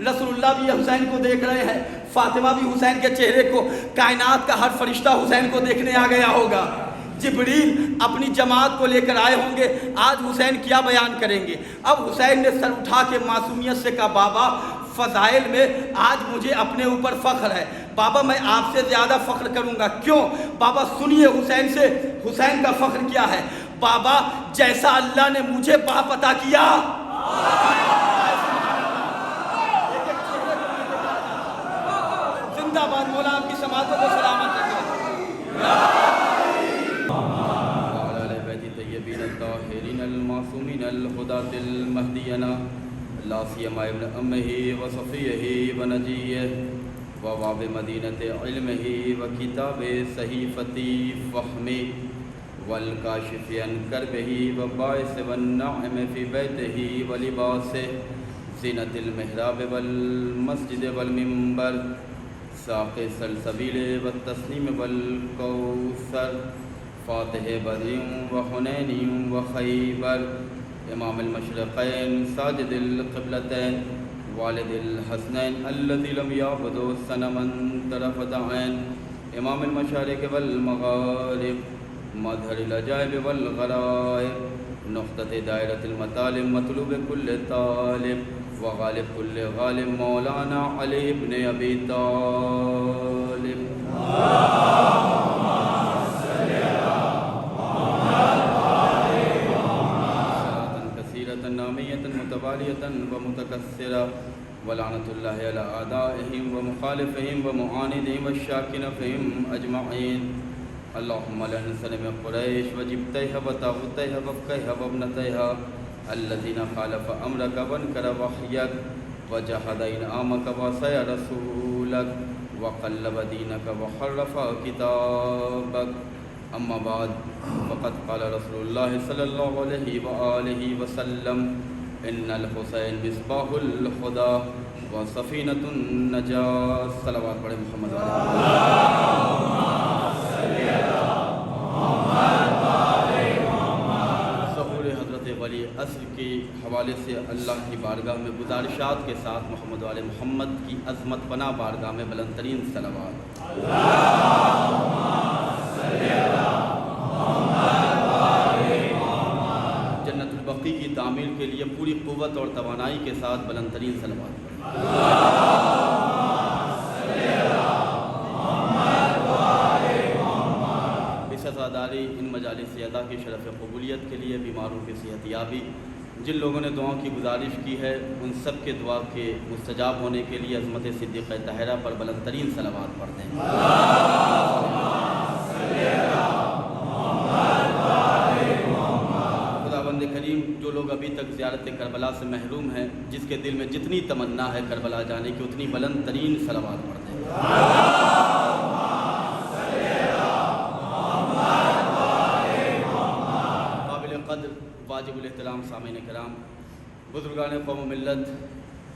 رسول اللہ بھی حسین کو دیکھ رہے ہیں، فاطمہ بھی حسین کے چہرے کو، کائنات کا ہر فرشتہ حسین کو دیکھنے آ گیا ہوگا۔ جبریل اپنی جماعت کو لے کر آئے ہوں گے، آج حسین کیا بیان کریں گے؟ اب حسین نے سر اٹھا کے معصومیت سے کہا بابا فضائل میں آج مجھے اپنے اوپر فخر ہے، بابا میں آپ سے زیادہ فخر کروں گا۔ کیوں؟ بابا سنیے حسین سے، حسین کا فخر کیا ہے؟ بابا جیسا اللہ نے مجھے باپ عطا کیا، زندہ باد مولا آپ کی سماعتوں کو سلامت رکھے۔ الطاهرين المعصومين الهداة المهديين لا سيما ابن أمه وصفيه ونجيه وباب مدينة علمه وكتاب صحيفة فهمه والكاشف عن كربه وباعث والنعم في بيته ولباسه زينة المحراب والمسجد والمنبر ساق السلسبيل والتسليم والكوثر فاتح بدر وحنین وخیبر امام المشرقین ساجد القبلتین والد الحسنین الذی لم یعبد صنما طرفۃ عین امام المشارق والمغارب مظہر العجائب والغرائب نقطۃ دائرۃ المطالب مطلوب کل طالب وغالب کل غالب مولانا علی بن ابی طالب۔ متوالیۃ ومتکثرہ ولعنۃ اللہ علی اعدائہم ومخالفہم ومعاندہم والشاکین فیہم اجمعین۔ اللہم لعن صنم قریش وجبتیہ وطاغوتیہ وفقیہ وابنتیہ الذین خالف امرک وانکر وحیک وجحد انعامک وعصی رسولک وقلب دینک وحرف کتابک۔ اما بعد فقد قال رسول اللہ صلی اللہ علیہ وآلہ وسلم ان الحسین مصباح الخدا وسفینۃ النجاة۔ صلوات پڑھیں محمد ظہور حضرت ولی عصر کے حوالے سے اللہ کی بارگاہ میں گزارشات کے ساتھ محمد وآل محمد کی عظمت پناہ بارگاہ میں بلند ترین صلوات۔ جنت البقیع کی تعمیر کے لیے پوری قوت اور توانائی کے ساتھ بلند ترین صلوات۔ اس عزاداری ان مجالس ادا کی شرف قبولیت کے لیے بیماروں کی صحت یابی، جن لوگوں نے دعاؤں کی گزارش کی ہے ان سب کے دعا کے مستجاب ہونے کے لیے عظمت صدیقہ طاہرہ پر بلند ترین صلوات پڑھتے ہیں۔ خداوند کریم جو لوگ ابھی تک زیارت کربلا سے محروم ہیں، جس کے دل میں جتنی تمنا ہے کربلا جانے کی اتنی بلند ترین صلوات پڑھتے ہیں۔ قابل قدر واجب الاحترام سامعین کرام، بزرگان قوم و ملت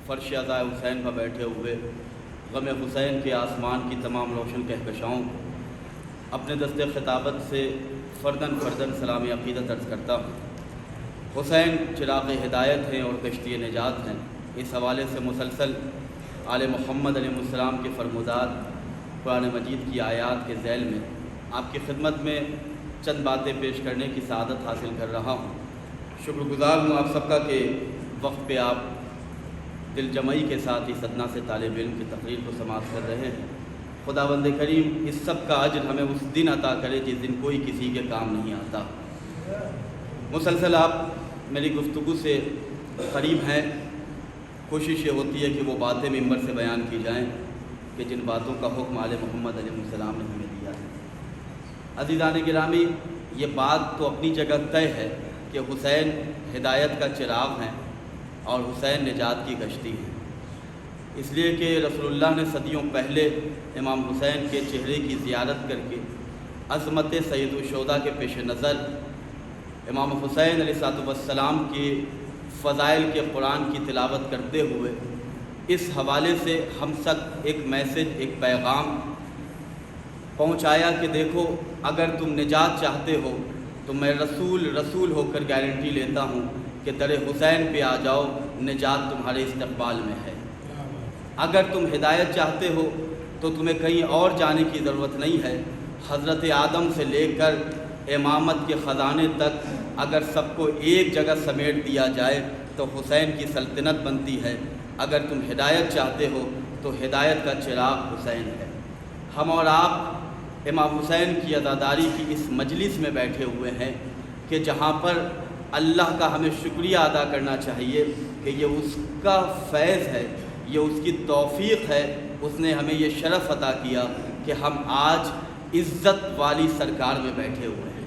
فرش عزائے حسین پر بیٹھے ہوئے غم حسین کے آسمان کی تمام روشن کہکشاؤں کو اپنے دست خطابت سے فردن فردن سلام عقیدت عرض کرتا ہوں۔ حسین چراغ ہدایت ہیں اور کشتی نجات ہیں، اس حوالے سے مسلسل آل محمد علیہ السلام کے فرمودات قرآن مجید کی آیات کے ذیل میں آپ کی خدمت میں چند باتیں پیش کرنے کی سعادت حاصل کر رہا ہوں۔ شکر گزار ہوں آپ سب کا کہ وقت پہ آپ دل جمعی کے ساتھ اس ادنا سے طالب علم کی تقریر کو سماعت کر رہے ہیں۔ خداوند کریم اس سب کا اجر ہمیں اس دن عطا کرے جس دن کوئی کسی کے کام نہیں آتا۔ مسلسل آپ میری گفتگو سے قریب ہیں، کوشش یہ ہوتی ہے کہ وہ باتیں ممبر سے بیان کی جائیں کہ جن باتوں کا حکم آل محمد علیہ السلام نے ہمیں دیا ہے۔ عزیزان گرامی، یہ بات تو اپنی جگہ طے ہے کہ حسین ہدایت کا چراغ ہیں اور حسین نجات کی کشتی ہے، اس لیے کہ رسول اللہ نے صدیوں پہلے امام حسین کے چہرے کی زیارت کر کے عظمت سید الشہداء کے پیش نظر امام حسین علیہ السلام کے فضائل کے قرآن کی تلاوت کرتے ہوئے اس حوالے سے ہم سب ایک میسج، ایک پیغام پہنچایا کہ دیکھو اگر تم نجات چاہتے ہو تو میں رسول ہو کر گارنٹی لیتا ہوں کہ در حسین پہ آ جاؤ، نجات تمہارے استقبال میں ہے۔ اگر تم ہدایت چاہتے ہو تو تمہیں کہیں اور جانے کی ضرورت نہیں ہے۔ حضرت آدم سے لے کر امامت کے خزانے تک اگر سب کو ایک جگہ سمیٹ دیا جائے تو حسین کی سلطنت بنتی ہے۔ اگر تم ہدایت چاہتے ہو تو ہدایت کا چراغ حسین ہے۔ ہم اور آپ امام حسین کی عزاداری کی اس مجلس میں بیٹھے ہوئے ہیں کہ جہاں پر اللہ کا ہمیں شکریہ ادا کرنا چاہیے کہ یہ اس کا فیض ہے، یہ اس کی توفیق ہے، اس نے ہمیں یہ شرف عطا کیا کہ ہم آج عزت والی سرکار میں بیٹھے ہوئے ہیں۔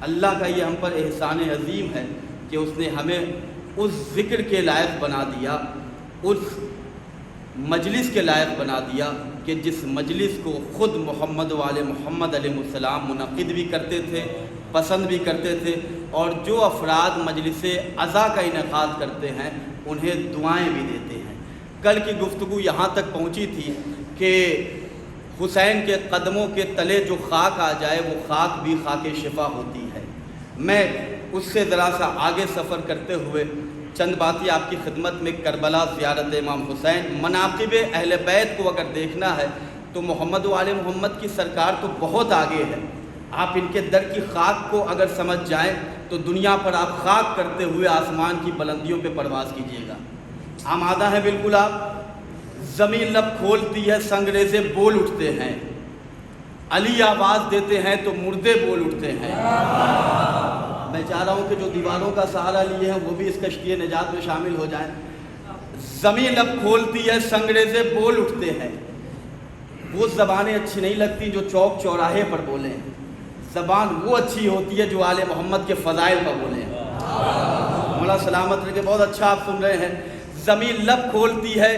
اللہ کا یہ ہم پر احسان عظیم ہے کہ اس نے ہمیں اس ذکر کے لائق بنا دیا، اس مجلس کے لائق بنا دیا کہ جس مجلس کو خود محمد و آل محمد علیہ السلام منعقد بھی کرتے تھے، پسند بھی کرتے تھے، اور جو افراد مجلس عزا کا انعقاد کرتے ہیں انہیں دعائیں بھی دیتے ہیں۔ کل کی گفتگو یہاں تک پہنچی تھی کہ حسین کے قدموں کے تلے جو خاک آ جائے وہ خاک بھی خاک شفا ہوتی ہے۔ میں اس سے ذرا سا آگے سفر کرتے ہوئے چند باتیں آپ کی خدمت میں کربلا، زیارت امام حسین، مناقب اہل بیت کو اگر دیکھنا ہے تو محمد و آل محمد کی سرکار تو بہت آگے ہے۔ آپ ان کے در کی خاک کو اگر سمجھ جائیں تو دنیا پر آپ خاک کرتے ہوئے آسمان کی بلندیوں پہ پرواز کیجیے گا۔ آمادہ ہیں بالکل آپ؟ زمین لب کھولتی ہے، سنگریزے بول اٹھتے ہیں، علی آواز دیتے ہیں تو مردے بول اٹھتے ہیں۔ میں چاہ رہا ہوں کہ جو دیواروں کا سہارا لیے ہیں وہ بھی اس کشتی نجات میں شامل ہو جائیں۔ زمین لب کھولتی ہے، سنگریزے بول اٹھتے ہیں۔ وہ زبانیں اچھی نہیں لگتی جو چوک چوراہے پر بولیں، زبان وہ اچھی ہوتی ہے جو آل محمد کے فضائل پر بولیں۔ مولا سلامت رکھے، بہت اچھا آپ سن رہے ہیں۔ زمین لب کھولتی ہے،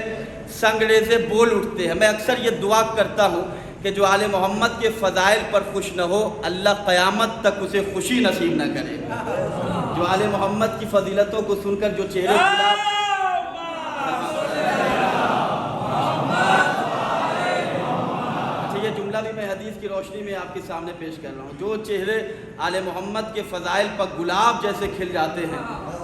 سنگریزے بول اٹھتے ہیں۔ میں اکثر یہ دعا کرتا ہوں کہ جو آل محمد کے فضائل پر خوش نہ ہو اللہ قیامت تک اسے خوشی نصیب نہ کرے۔ جو آل محمد کی فضیلتوں کو سن کر جو چہرے گلاب، یہ جملہ بھی میں حدیث کی روشنی میں آپ کے سامنے پیش کر رہا ہوں، جو چہرے آل محمد کے فضائل پر گلاب جیسے کھل جاتے ہیں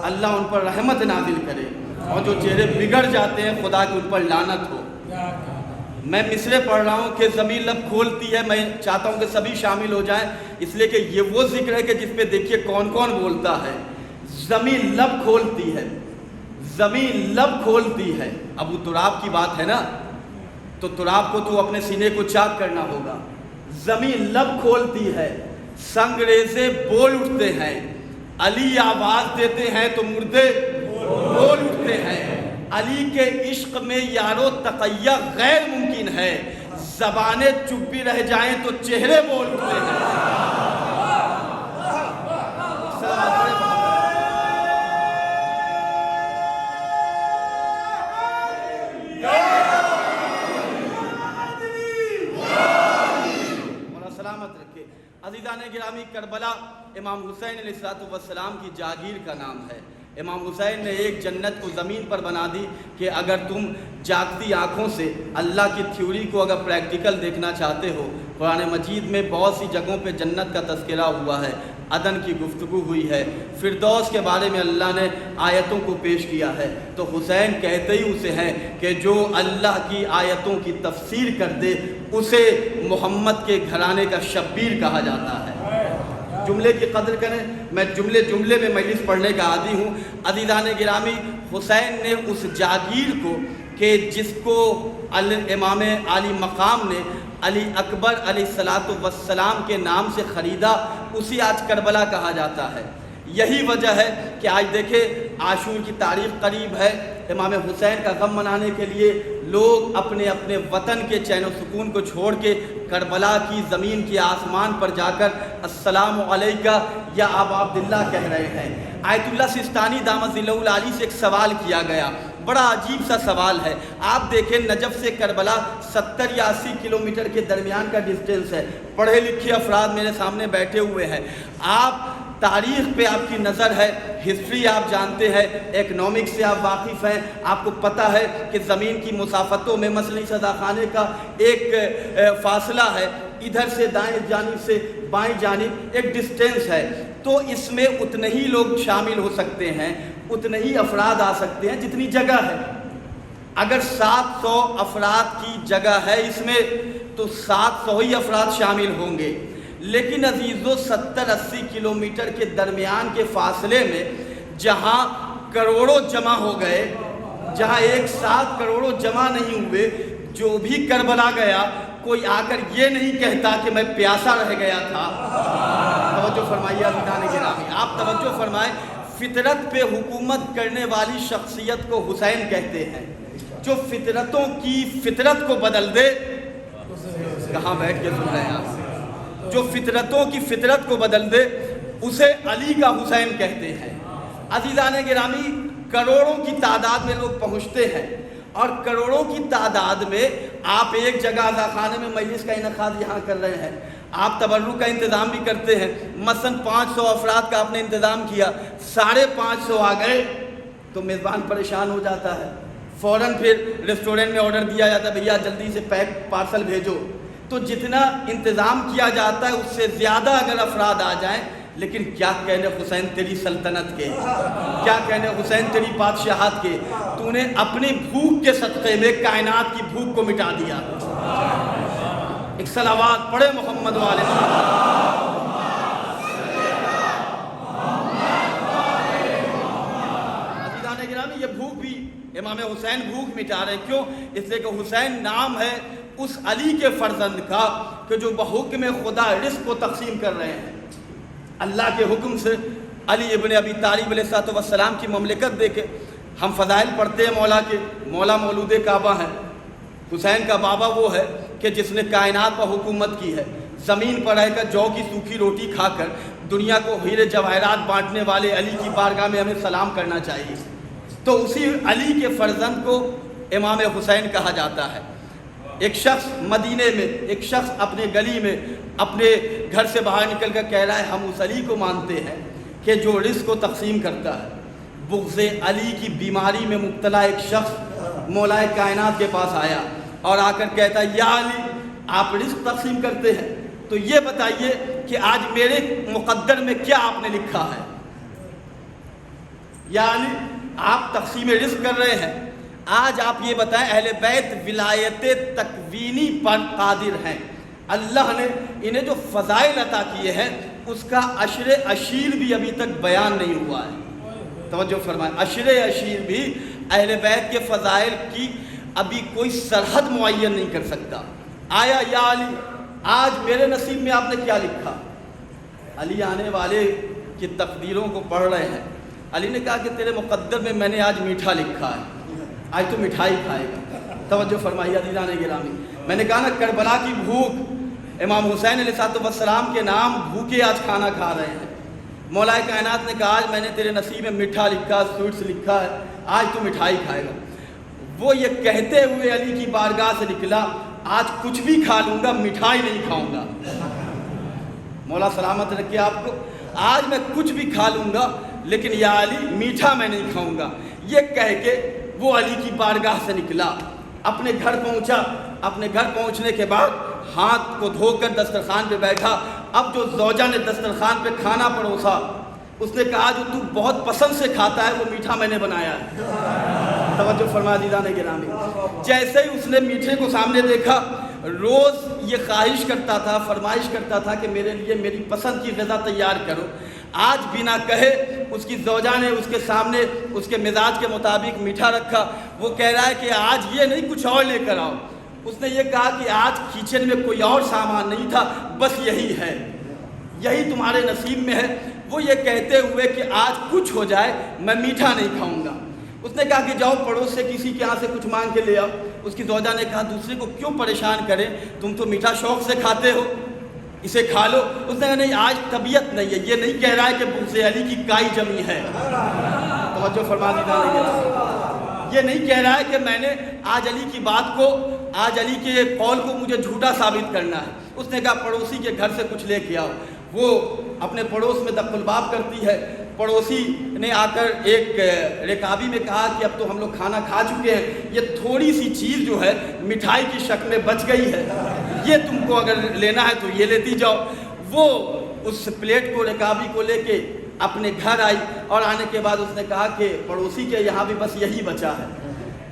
اللہ ان پر رحمت نازل کرے، اور جو چہرے بگڑ جاتے ہیں خدا کی ان پر لعنت ہو۔ میں مصرے پڑھ رہا ہوں کہ زمین لب کھولتی ہے، میں چاہتا ہوں کہ سبھی شامل ہو جائیں، اس لیے کہ یہ وہ ذکر ہے کہ جس پہ دیکھیے کون کون بولتا ہے۔ زمین لب کھولتی ہے، زمین لب کھولتی ہے۔ ابو تراب کی بات ہے نا، تو تراب کو تو اپنے سینے کو چاک کرنا ہوگا۔ زمین لب کھولتی ہے، سنگریزے بول اٹھتے ہیں، علی آواز دیتے ہیں تو مردے بول اٹھتے ہیں۔ علی کے عشق میں یارو تقیہ غیر ممکن ہے، زبانیں چپ بھی رہ جائیں تو چہرے بول اٹھتے ہیں۔ عزیزان گرامی، کربلا امام حسین علیہ السلام کی جاگیر کا نام ہے۔ امام حسین نے ایک جنت کو زمین پر بنا دی کہ اگر تم جاگتی آنکھوں سے اللہ کی تھیوری کو اگر پریکٹیکل دیکھنا چاہتے ہو، قرآن مجید میں بہت سی جگہوں پہ جنت کا تذکرہ ہوا ہے، عدن کی گفتگو ہوئی ہے، فردوس کے بارے میں اللہ نے آیتوں کو پیش کیا ہے، تو حسین کہتے ہی اسے ہیں کہ جو اللہ کی آیتوں کی تفسیر کر دے اسے محمد کے گھرانے کا شبیر کہا جاتا ہے۔ جملے کی قدر کریں، میں جملے میں مجلس پڑھنے کا عادی ہوں۔ عزیزان گرامی، حسین نے اس جاگیر کو کہ جس کو امام علی مقام نے علی اکبر علیہ السلام کے نام سے خریدا، اسی آج کربلا کہا جاتا ہے۔ یہی وجہ ہے کہ آج دیکھیں عاشور کی تاریخ قریب ہے، امام حسین کا غم منانے کے لیے لوگ اپنے اپنے وطن کے چین و سکون کو چھوڑ کے کربلا کی زمین کے آسمان پر جا کر السلام علیکہ یا ابا عبداللہ کہہ رہے ہیں۔ آیت اللہ سستانی دامت ظلہ العالی سے ایک سوال کیا گیا، بڑا عجیب سا سوال ہے۔ آپ دیکھیں نجف سے کربلا 70 یا 80 کلومیٹر کے درمیان کا ڈسٹینس ہے، پڑھے لکھے افراد میرے سامنے بیٹھے ہوئے ہیں، آپ تاریخ پہ آپ کی نظر ہے، ہسٹری آپ جانتے ہیں، اکنامکس سے آپ واقف ہیں، آپ کو پتہ ہے کہ زمین کی مسافتوں میں مثلاً سزا خانے کا ایک فاصلہ ہے، ادھر سے دائیں جانب سے بائیں جانب ایک ڈسٹینس ہے، تو اس میں اتنے ہی لوگ شامل ہو سکتے ہیں، اتنے ہی افراد آ سکتے ہیں جتنی جگہ ہے۔ اگر 700 افراد کی جگہ ہے اس میں تو 700 ہی افراد شامل ہوں گے، لیکن عزیزو 70-80 کلومیٹر کے درمیان کے فاصلے میں جہاں کروڑوں جمع ہو گئے، جہاں ایک ساتھ کروڑوں جمع نہیں ہوئے، جو بھی کربلا گیا کوئی آ کر یہ نہیں کہتا کہ میں پیاسا رہ گیا تھا۔ توجہ فرمائیے عزیزان گرامی، آپ توجہ فرمائیں، فطرت پہ حکومت کرنے والی شخصیت کو حسین کہتے ہیں، جو فطرتوں کی فطرت کو بدل دے۔ کہاں بیٹھ کے سن رہے ہیں آپ؟ جو فطرتوں کی فطرت کو بدل دے اسے علی کا حسین کہتے ہیں۔ عزیزان گرامی، کروڑوں کی تعداد میں لوگ پہنچتے ہیں، اور کروڑوں کی تعداد میں آپ ایک جگہ خانے میں مجلس کا انعقاد یہاں کر رہے ہیں، آپ تبرک کا انتظام بھی کرتے ہیں، مثلا 500 افراد کا آپ نے انتظام کیا، 550 آ گئے تو میزبان پریشان ہو جاتا ہے، فوراً پھر ریسٹورنٹ میں آرڈر دیا جاتا ہے، بھیا جلدی سے پیک پارسل بھیجو۔ تو جتنا انتظام کیا جاتا ہے اس سے زیادہ اگر افراد آ جائیں، لیکن کیا کہنے حسین تیری سلطنت کے، کیا کہنے حسین تیری بادشاہت کے، تو نے اپنی بھوک کے صدقے میں کائنات کی بھوک کو مٹا دیا۔ ایک صلوات پڑھے محمد والے۔ عزیزان گرامی، یہ بھوک بھی امام حسین بھوک مٹا رہے، کیوں؟ اس لیے کہ حسین نام ہے اس علی کے فرزند کا کہ جو بحکم خدا رزق کو تقسیم کر رہے ہیں۔ اللہ کے حکم سے علی ابن ابی طالب علیہ السلام کی مملکت دے کے ہم فضائل پڑھتے ہیں مولا کے، مولا مولود کعبہ ہیں۔ حسین کا بابا وہ ہے کہ جس نے کائنات پر حکومت کی ہے، زمین پر رہ کر جو کی سوکھی روٹی کھا کر دنیا کو ہیرے جواہرات بانٹنے والے علی کی بارگاہ میں ہمیں سلام کرنا چاہیے۔ تو اسی علی کے فرزند کو امام حسین کہا جاتا ہے۔ ایک شخص مدینے میں، ایک شخص اپنے گلی میں اپنے گھر سے باہر نکل کر کہہ رہا ہے ہم اس علی کو مانتے ہیں کہ جو رزق کو تقسیم کرتا ہے۔ بغض علی کی بیماری میں مبتلا ایک شخص مولا کائنات کے پاس آیا اور آ کر کہتا ہے یا علی، آپ رزق تقسیم کرتے ہیں تو یہ بتائیے کہ آج میرے مقدر میں کیا آپ نے لکھا ہے؟ یا علی، آپ تقسیم رزق کر رہے ہیں، آج آپ یہ بتائیں اہل بیت ولایت تکوینی پر قادر ہیں، اللہ نے انہیں جو فضائل عطا کیے ہیں اس کا عشر عشیر بھی ابھی تک بیان نہیں ہوا ہے۔ توجہ فرمائیں، عشر عشیر بھی اہل بیت کے فضائل کی ابھی کوئی سرحد معین نہیں کر سکتا۔ آیا یا علی، آج میرے نصیب میں آپ نے کیا لکھا؟ علی آنے والے کی تقدیروں کو پڑھ رہے ہیں۔ علی نے کہا کہ تیرے مقدر میں میں نے آج میٹھا لکھا ہے، آج تو مٹھائی کھائے گا۔ توجہ فرمائیے عزیزان گرامی، میں نے کہا نا کربلا کی بھوک، امام حسین علیہ السلام کے نام بھوکے آج کھانا کھا رہے ہیں۔ مولا کائنات نے کہا آج میں نے تیرے نصیب میں میٹھا لکھا، سویٹس لکھا ہے، آج تو مٹھائی کھائے گا۔ وہ یہ کہتے ہوئے علی کی بارگاہ سے نکلا، آج کچھ بھی کھا لوں گا، مٹھائی نہیں کھاؤں گا۔ مولا سلامت رکھے آپ کو، آج میں کچھ بھی کھا لوں گا لیکن یا علی میٹھا میں نہیں کھاؤں گا۔ یہ کہہ کے وہ علی کی بارگاہ سے نکلا، اپنے گھر پہنچا۔ اپنے گھر پہنچنے کے بعد ہاتھ کو دھو کر دسترخوان پہ بیٹھا۔ اب جو زوجہ نے دسترخوان پہ کھانا پروسا، اس نے کہا جو تو بہت پسند سے کھاتا ہے وہ میٹھا میں نے بنایا ہے۔ توجہ فرما عزیزان گرامی، جیسے ہی اس نے میٹھے کو سامنے دیکھا، روز یہ خواہش کرتا تھا، فرمائش کرتا تھا کہ میرے لیے میری پسند کی غذا تیار کرو۔ آج بنا کہے اس کی زوجہ نے اس کے سامنے اس کے مزاج کے مطابق میٹھا رکھا۔ وہ کہہ رہا ہے کہ آج یہ نہیں کچھ اور لے کر آؤ۔ اس نے یہ کہا کہ آج کچن میں کوئی اور سامان نہیں تھا، بس یہی ہے، یہی تمہارے نصیب میں ہے۔ وہ یہ کہتے ہوئے کہ آج کچھ ہو جائے میں میٹھا نہیں کھاؤں گا۔ اس نے کہا کہ جاؤ پڑوس سے کسی کے یہاں سے کچھ مانگ کے لے آؤ۔ اس کی زوجہ نے کہا دوسرے کو کیوں پریشان کرے، تم تو میٹھا شوق سے کھاتے ہو، اسے کھا لو۔ اس نے کہا نہیں آج طبیعت نہیں ہے، یہ نہیں کہہ رہا ہے کہ بغض علی کی کائی جمی ہے۔ توجہ فرما دیجیے، یہ نہیں کہہ رہا ہے کہ میں نے آج علی کی بات کو، آج علی کے قول کو مجھے جھوٹا ثابت کرنا ہے۔ اس نے کہا پڑوسی کے گھر سے کچھ لے کے آؤ۔ وہ اپنے پڑوس میں دخل الباب کرتی ہے۔ پڑوسی نے آ کر ایک رکابی میں کہا کہ اب تو ہم لوگ کھانا کھا چکے ہیں، یہ تھوڑی سی چیز جو ہے مٹھائی کی شکل میں بچ گئی ہے، یہ تم کو اگر لینا ہے تو یہ لیتی جاؤ۔ وہ اس پلیٹ کو، رکابی کو لے کے اپنے گھر آئی، اور آنے کے بعد اس نے کہا کہ پڑوسی کے یہاں بھی بس یہی بچا ہے۔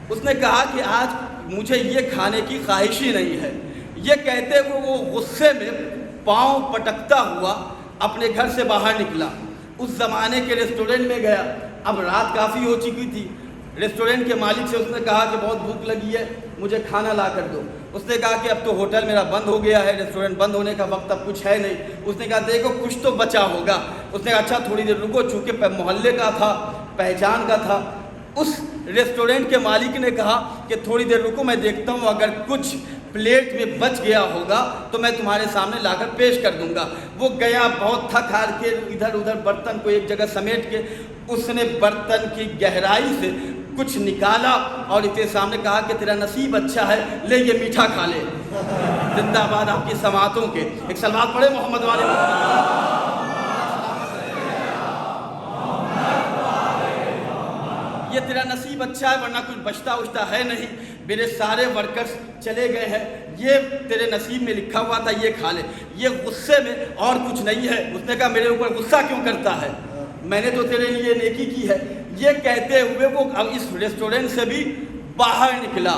اس نے کہا کہ آج مجھے یہ کھانے کی خواہش ہی نہیں ہے۔ یہ کہتے ہوئے وہ غصے میں پاؤں پٹکتا ہوا اپنے گھر سے باہر نکلا، اس زمانے کے ریسٹورنٹ میں گیا۔ اب رات کافی ہو چکی تھی۔ ریسٹورنٹ کے مالک سے اس نے کہا کہ بہت بھوک لگی ہے، مجھے کھانا لا کر دو۔ اس نے کہا کہ اب تو ہوٹل میرا بند ہو گیا ہے، ریسٹورنٹ بند ہونے کا وقت اب کچھ ہے نہیں۔ اس نے کہا دیکھو کچھ تو بچا ہوگا۔ اس نے کہا اچھا تھوڑی دیر رکو، چونکہ محلے کا تھا، پہچان کا تھا۔ اس ریسٹورنٹ کے مالک نے کہا کہ تھوڑی دیر رکو، میں دیکھتا ہوں اگر کچھ پلیٹ میں بچ گیا ہوگا تو میں تمہارے سامنے لا کر پیش کر دوں گا۔ وہ گیا، بہت تھک ہار کے ادھر ادھر برتن کو ایک جگہ سمیٹ کے اس نے برتن کی گہرائی سے کچھ نکالا اور اسے سامنے کہا کہ تیرا نصیب اچھا ہے، لے یہ میٹھا کھا لے۔ زندہ باد آپ کی سماعتوں کے، ایک صلوات پڑھے محمد والے محمد۔ یہ تیرا نصیب اچھا ہے ورنہ کچھ بچتا اچھتا ہے نہیں، میرے سارے ورکرز چلے گئے ہیں، یہ تیرے نصیب میں لکھا ہوا تھا، یہ کھا لے۔ یہ غصے میں اور کچھ نہیں ہے۔ اس نے کہا میرے اوپر غصہ کیوں کرتا ہے، میں نے تو تیرے لیے نیکی کی ہے۔ یہ کہتے ہوئے وہ اس ریسٹورنٹ سے بھی باہر نکلا۔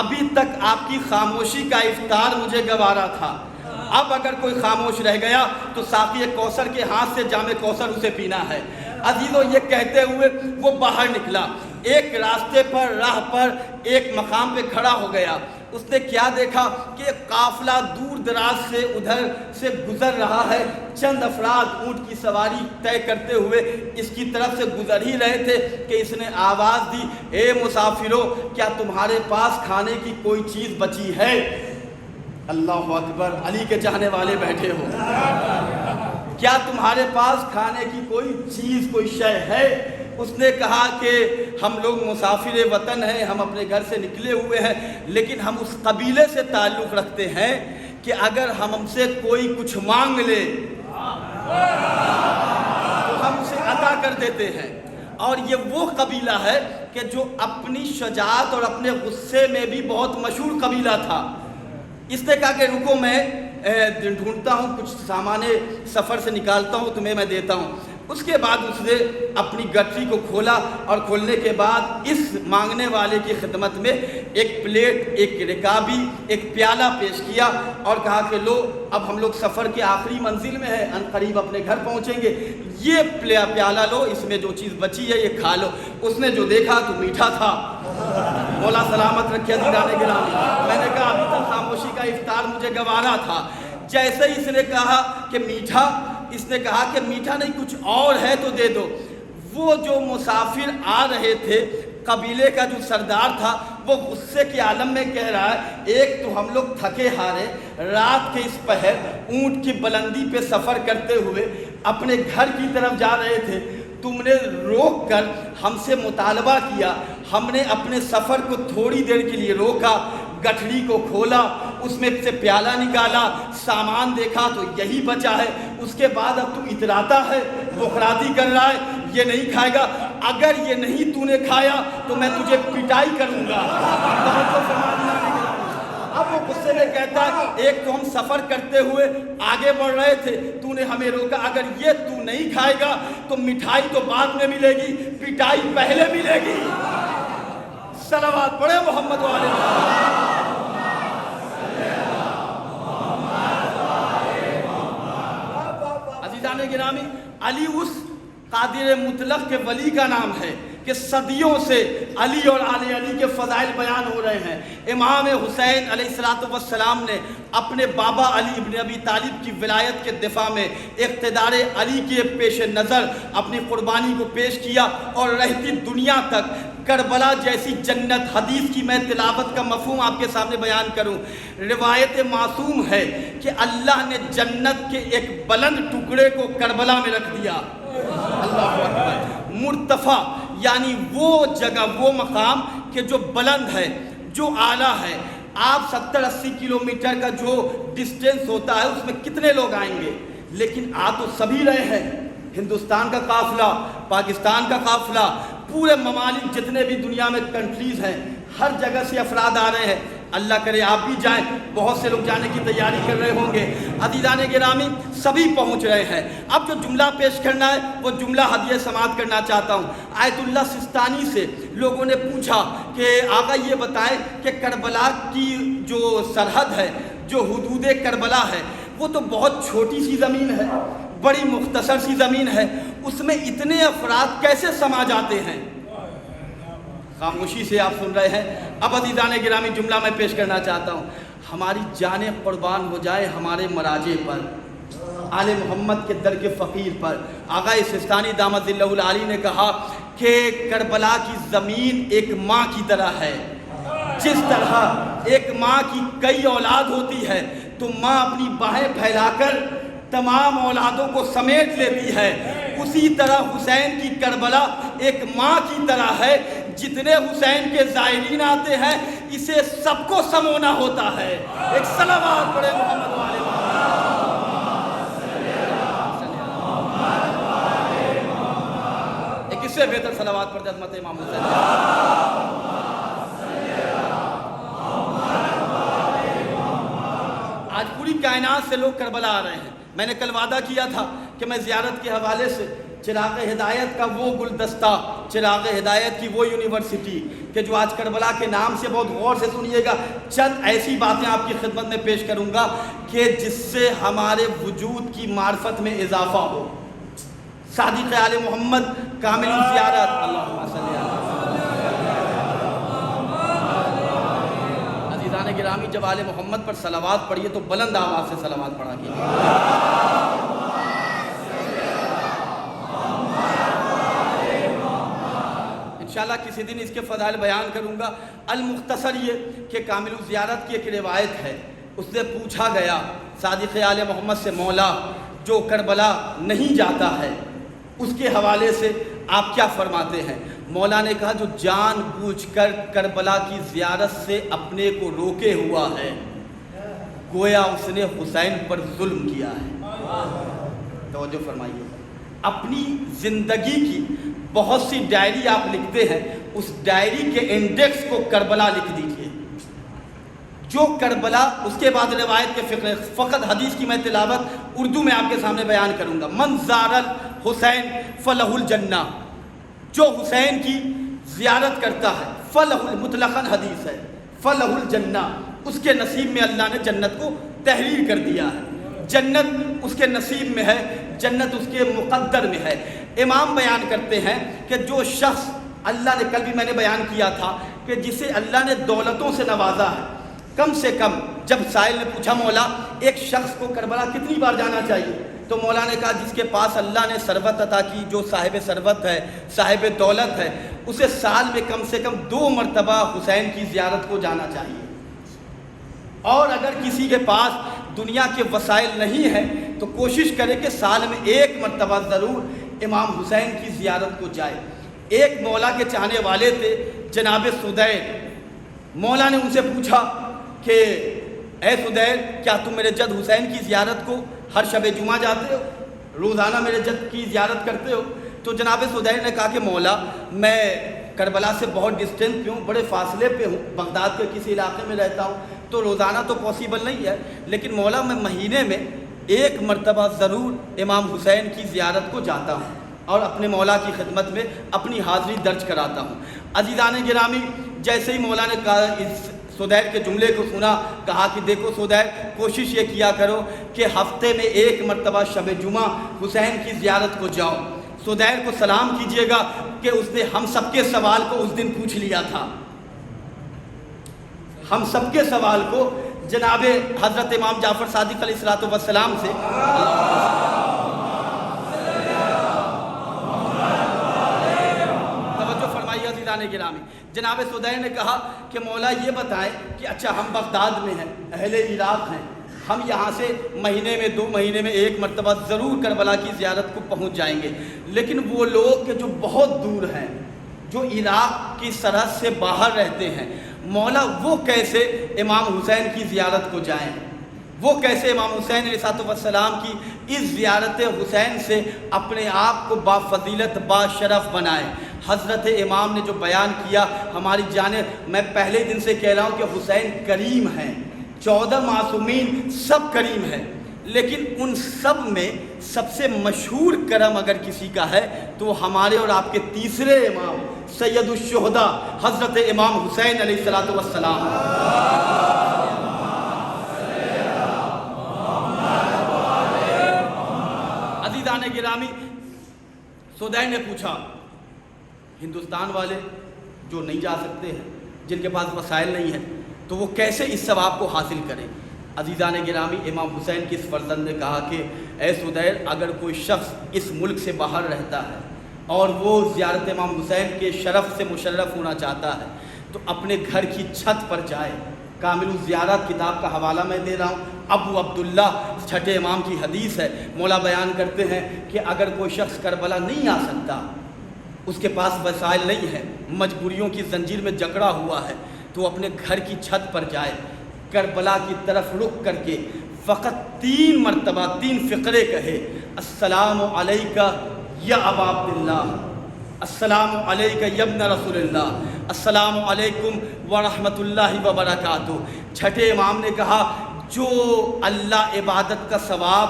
ابھی تک آپ کی خاموشی کا افطار مجھے گوارا تھا، اب اگر کوئی خاموش رہ گیا تو ساقی کوثر کے ہاتھ سے جام کوثر اسے پینا ہے۔ عزیزو یہ کہتے ہوئے وہ باہر نکلا، ایک راستے پر، راہ پر ایک مقام پہ کھڑا ہو گیا۔ اس نے کیا دیکھا کہ ایک قافلہ دور دراز سے ادھر سے گزر رہا ہے۔ چند افراد اونٹ کی سواری طے کرتے ہوئے اس کی طرف سے گزر ہی رہے تھے کہ اس نے آواز دی، اے مسافرو، کیا تمہارے پاس کھانے کی کوئی چیز بچی ہے؟ اللہ اکبر، علی کے چاہنے والے بیٹھے ہو، کیا تمہارے پاس کھانے کی کوئی چیز، کوئی شے ہے؟ اس نے کہا کہ ہم لوگ مسافر وطن ہیں، ہم اپنے گھر سے نکلے ہوئے ہیں، لیکن ہم اس قبیلے سے تعلق رکھتے ہیں کہ اگر ہم سے کوئی کچھ مانگ لے تو ہم اسے عطا کر دیتے ہیں۔ اور یہ وہ قبیلہ ہے کہ جو اپنی شجاعت اور اپنے غصے میں بھی بہت مشہور قبیلہ تھا۔ اس نے کہا کہ رکو میں ڈھونڈتا ہوں، کچھ سامان سفر سے نکالتا ہوں، تمہیں میں دیتا ہوں۔ اس کے بعد اس نے اپنی گٹری کو کھولا اور کھولنے کے بعد اس مانگنے والے کی خدمت میں ایک پلیٹ، ایک رکابی، ایک پیالہ پیش کیا اور کہا کہ لو اب ہم لوگ سفر کے آخری منزل میں ہیں، ان قریب اپنے گھر پہنچیں گے، یہ پیالہ لو، اس میں جو چیز بچی ہے یہ کھا لو۔ اس نے جو دیکھا تو میٹھا تھا۔ مولا سلامت رکھے عزیزان گرامی، میں نے کہا ابھی تک خاموشی کا افطار مجھے گوارا تھا۔ جیسے ہی اس نے کہا کہ میٹھا، اس نے کہا کہ میٹھا نہیں کچھ اور ہے تو دے دو۔ وہ جو مسافر آ رہے تھے، قبیلے کا جو سردار تھا، وہ غصے کے عالم میں کہہ رہا ہے ایک تو ہم لوگ تھکے ہارے رات کے اس پہر اونٹ کی بلندی پہ سفر کرتے ہوئے اپنے گھر کی طرف جا رہے تھے، تم نے روک کر ہم سے مطالبہ کیا، ہم نے اپنے سفر کو تھوڑی دیر کے لیے روکا، گٹھڑی کو کھولا، اس میں سے پیالہ نکالا، سامان دیکھا تو یہی بچا ہے، اس کے بعد اب تو اتراتا ہے، بخراتی کر رہا ہے، یہ نہیں کھائے گا، اگر یہ نہیں تو نے کھایا تو میں تجھے پٹائی کروں گا۔ اب وہ غصے میں کہتا ہے ایک تو ہم سفر کرتے ہوئے آگے بڑھ رہے تھے، تو نے ہمیں روکا، اگر یہ تو نہیں کھائے گا تو مٹھائی تو بعد میں ملے گی، پٹائی پہلے ملے گی۔ صلوات پڑھے محمد والے عزیزان گرامی۔ علی اس قادر مطلق کے ولی کا نام ہے کہ صدیوں سے علی اور آل علی کے فضائل بیان ہو رہے ہیں۔ امام حسین علیہ السلام نے اپنے بابا علی ابن ابی طالب کی ولایت کے دفاع میں اقتدار علی کے پیش نظر اپنی قربانی کو پیش کیا، اور رہتی دنیا تک کربلا جیسی جنت، حدیث کی میں تلاوت کا مفہوم آپ کے سامنے بیان کروں۔ روایت معصوم ہے کہ اللہ نے جنت کے ایک بلند ٹکڑے کو کربلا میں رکھ دیا۔ اللہ اکبر۔ مرتفع یعنی وہ جگہ، وہ مقام کہ جو بلند ہے، جو اعلیٰ ہے۔ آپ 70-80 کلومیٹر کا جو ڈسٹینس ہوتا ہے اس میں کتنے لوگ آئیں گے، لیکن آ تو سبھی رہے ہیں۔ ہندوستان کا قافلہ، پاکستان کا قافلہ، پورے ممالک جتنے بھی دنیا میں کنٹریز ہیں، ہر جگہ سے افراد آ رہے ہیں۔ اللہ کرے آپ بھی جائیں، بہت سے لوگ جانے کی تیاری کر رہے ہوں گے۔ عزیزان گرامی سبھی پہنچ رہے ہیں۔ اب جو جملہ پیش کرنا ہے وہ جملہ ہدیہ سماعت کرنا چاہتا ہوں۔ آیت اللہ سستانی سے لوگوں نے پوچھا کہ آقا یہ بتائیں کہ کربلا کی جو سرحد ہے، جو حدود کربلا ہے، وہ تو بہت چھوٹی سی زمین ہے، بڑی مختصر سی زمین ہے، اس میں اتنے افراد کیسے سما جاتے ہیں؟ خاموشی سے آپ سن رہے ہیں۔ اب عزیزان گرامی جملہ میں پیش کرنا چاہتا ہوں۔ ہماری جانیں قربان ہو جائے ہمارے مراجع پر، آل محمد کے در کے فقیر پر۔ آقا سستانی دامت ظلہ العالی نے کہا کہ کربلا کی زمین ایک ماں کی طرح ہے۔ جس طرح ایک ماں کی کئی اولاد ہوتی ہے تو ماں اپنی باہیں پھیلا کر تمام اولادوں کو سمیٹ لیتی ہے، اسی طرح حسین کی کربلا ایک ماں کی طرح ہے۔ جتنے حسین کے زائرین آتے ہیں اسے سب کو سمونا ہوتا ہے۔ ایک صلوات پڑھے محمد والے ایک اس سے بہتر صلوات پڑھتے عظمت امام حسین۔ آج پوری کائنات سے لوگ کربلا آ رہے ہیں۔ میں نے کل وعدہ کیا تھا کہ میں زیارت کے حوالے سے چراغ ہدایت کا وہ گلدستہ، چراغ ہدایت کی وہ یونیورسٹی کہ جو آج کربلا کے نام سے، بہت غور سے سنیے گا، چند ایسی باتیں آپ کی خدمت میں پیش کروں گا کہ جس سے ہمارے وجود کی معرفت میں اضافہ ہو۔ صادق آل محمد کامل زیارت، اللہم صلی عزیزان گرامی جب آل محمد پر صلوات پڑھیے تو بلند آواز سے صلوات پڑھا کیجیے۔ انشاءاللہ کسی دن اس کے فضائل بیان کروں گا۔ المختصر یہ کہ کامل زیارت کی ایک روایت ہے، اس سے پوچھا گیا صادق آل محمد سے، مولا جو کربلا نہیں جاتا ہے اس کے حوالے سے آپ کیا فرماتے ہیں؟ مولا نے کہا جو جان بوجھ کر کربلا کی زیارت سے اپنے کو روکے ہوا ہے گویا اس نے حسین پر ظلم کیا ہے۔ توجہ فرمائیے، اپنی زندگی کی بہت سی ڈائری آپ لکھتے ہیں، اس ڈائری کے انڈیکس کو کربلا لکھ دیجئے۔ جو کربلا، اس کے بعد روایت کے فقرے، فقط حدیث کی میں تلاوت اردو میں آپ کے سامنے بیان کروں گا۔ من زار الحسین فلہ الجنہ، جو حسین کی زیارت کرتا ہے، فلہ مطلقاً حدیث ہے، فلہ الجنہ، اس کے نصیب میں اللہ نے جنت کو تحریر کر دیا ہے۔ جنت اس کے نصیب میں ہے، جنت اس کے مقدر میں ہے۔ امام بیان کرتے ہیں کہ جو شخص، اللہ نے کل بھی میں نے بیان کیا تھا کہ جسے اللہ نے دولتوں سے نوازا ہے، کم سے کم جب سائل نے پوچھا مولا ایک شخص کو کربلا کتنی بار جانا چاہیے، تو مولا نے کہا جس کے پاس اللہ نے ثروت عطا کی، جو صاحب ثروت ہے، صاحب دولت ہے، اسے سال میں کم سے کم 2 مرتبہ حسین کی زیارت کو جانا چاہیے۔ اور اگر کسی کے پاس دنیا کے وسائل نہیں ہیں تو کوشش کرے کہ سال میں 1 مرتبہ ضرور امام حسین کی زیارت کو جائے۔ ایک مولا کے چاہنے والے تھے جناب سدیر، مولا نے ان سے پوچھا کہ اے سدیر کیا تم میرے جد حسین کی زیارت کو ہر شب جمعہ جاتے ہو، روزانہ میرے جد کی زیارت کرتے ہو؟ تو جناب سدیر نے کہا کہ مولا میں کربلا سے بہت ڈسٹینس پہ ہوں، بڑے فاصلے پہ ہوں، بغداد کے کسی علاقے میں رہتا ہوں، تو روزانہ تو پاسبل نہیں ہے، لیکن مولا میں مہینے میں 1 مرتبہ ضرور امام حسین کی زیارت کو جاتا ہوں اور اپنے مولا کی خدمت میں اپنی حاضری درج کراتا ہوں۔ عزیزان گرامی جیسے ہی مولا نے کہا اس سدیر کے جملے کو سنا، کہا کہ دیکھو سدیر کوشش یہ کیا کرو کہ ہفتے میں 1 مرتبہ شب جمعہ حسین کی زیارت کو جاؤ۔ سدیر کو سلام کیجئے گا کہ اس نے ہم سب کے سوال کو اس دن پوچھ لیا تھا، ہم سب کے سوال کو جناب حضرت امام جعفر صادق علیہ السلام سے توجہ فرمائیے عزیزان گرامی۔ جناب سدیر نے کہا کہ مولا یہ بتائیں کہ اچھا ہم بغداد میں ہیں، اہل عراق ہیں، ہم یہاں سے مہینے میں 2 مہینے میں 1 مرتبہ ضرور کربلا کی زیارت کو پہنچ جائیں گے، لیکن وہ لوگ کہ جو بہت دور ہیں، جو عراق کی سرحد سے باہر رہتے ہیں، مولا وہ کیسے امام حسین کی زیارت کو جائیں؟ وہ کیسے امام حسین علیہ السلام کی اس زیارت حسین سے اپنے آپ کو با فضیلت با شرف بنائیں؟ حضرت امام نے جو بیان کیا ہماری جانب، میں پہلے دن سے کہہ رہا ہوں کہ حسین کریم ہیں، 14 معصومین سب کریم ہیں، لیکن ان سب میں سب سے مشہور کرم اگر کسی کا ہے تو ہمارے اور آپ کے تیسرے امام سید الشہداء حضرت امام حسین علیہ السلام۔ عزیزان گرامی، سودین نے پوچھا ہندوستان والے جو نہیں جا سکتے ہیں، جن کے پاس وسائل نہیں ہیں، تو وہ کیسے اس ثواب کو حاصل کریں؟ عزیزان گرامی، امام حسین کے اس فرزند نے کہا کہ اے سودین، اگر کوئی شخص اس ملک سے باہر رہتا ہے اور وہ زیارت امام حسین کے شرف سے مشرف ہونا چاہتا ہے تو اپنے گھر کی چھت پر جائے۔ کامل الزیارت کتاب کا حوالہ میں دے رہا ہوں، ابو عبداللہ چھٹے امام کی حدیث ہے، مولا بیان کرتے ہیں کہ اگر کوئی شخص کربلا نہیں آ سکتا، اس کے پاس وسائل نہیں ہے، مجبوریوں کی زنجیر میں جکڑا ہوا ہے، تو اپنے گھر کی چھت پر جائے، کربلا کی طرف رخ کر کے فقط 3 مرتبہ 3 فقرے کہے، السلام علیکہ یا ابا عبداللہ، السلام علیکہ یا ابن رسول اللہ، السلام علیکم ورحمۃ اللہ وبرکاتہ۔ چھٹے امام نے کہا جو اللہ عبادت کا ثواب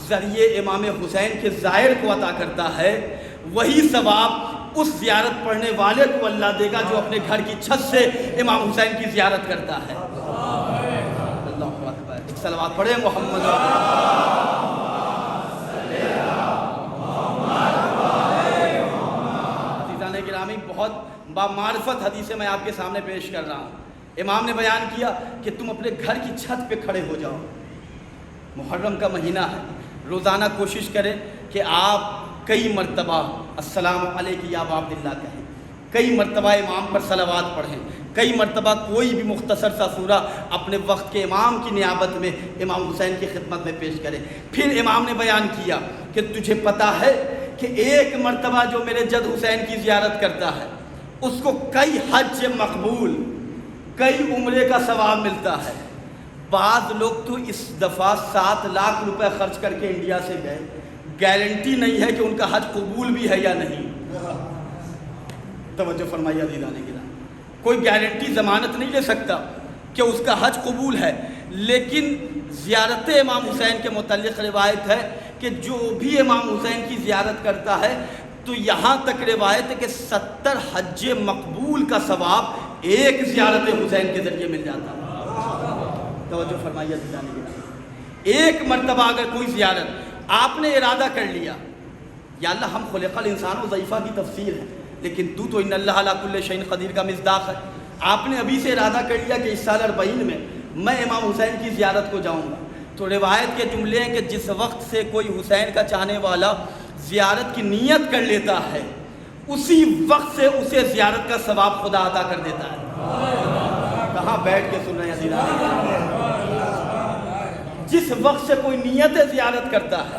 ذریعے امام حسین کے زائر کو عطا کرتا ہے، وہی ثواب اس زیارت پڑھنے والے کو اللہ دے گا جو اپنے گھر کی چھت سے امام حسین کی زیارت کرتا ہے۔ اللہ اکبر، ایک صلوات پڑھیں محمد۔ عزیزان گرامی، بہت بامعرفت حدیثیں میں آپ کے سامنے پیش کر رہا ہوں۔ امام نے بیان کیا کہ تم اپنے گھر کی چھت پہ کھڑے ہو جاؤ، محرم کا مہینہ ہے، روزانہ کوشش کریں کہ آپ کئی مرتبہ السلام علیکم یا ابا عبداللہ کہیں، کئی مرتبہ امام پر صلوات پڑھیں، کئی مرتبہ کوئی بھی مختصر سا سورہ اپنے وقت کے امام کی نیابت میں امام حسین کی خدمت میں پیش کریں۔ پھر امام نے بیان کیا کہ تجھے پتہ ہے کہ ایک مرتبہ جو میرے جد حسین کی زیارت کرتا ہے اس کو کئی حج مقبول، کئی عمرے کا ثواب ملتا ہے۔ بعض لوگ تو اس دفعہ 7 لاکھ روپے خرچ کر کے انڈیا سے گئے، گارنٹی نہیں ہے کہ ان کا حج قبول بھی ہے یا نہیں۔ توجہ فرمائیے عزیزان گرامی، کوئی گارنٹی ضمانت نہیں لے سکتا کہ اس کا حج قبول ہے، لیکن زیارت امام حسین کے متعلق روایت ہے کہ جو بھی امام حسین کی زیارت کرتا ہے تو یہاں تک روایت ہے کہ 70 حج مقبول کا ثواب ایک زیارت حسین کے ذریعے مل جاتا ہے۔ توجہ فرمائیے عزیزان گرامی، ایک مرتبہ اگر کوئی زیارت آپ نے ارادہ کر لیا، یا اللہ ہم خلق الانسان و ضعیفہ کی تفسیر ہے، لیکن تو ان اللہ علی کل شیء قدیر کا مصداق ہے، آپ نے ابھی سے ارادہ کر لیا کہ اس سال 40 میں امام حسین کی زیارت کو جاؤں گا، تو روایت کے جملے ہیں کہ جس وقت سے کوئی حسین کا چاہنے والا زیارت کی نیت کر لیتا ہے اسی وقت سے اسے زیارت کا ثواب خدا عطا کر دیتا ہے۔ کہاں بیٹھ کے سن رہے ہیں عزیزان؟ جس وقت سے کوئی نیت زیارت کرتا ہے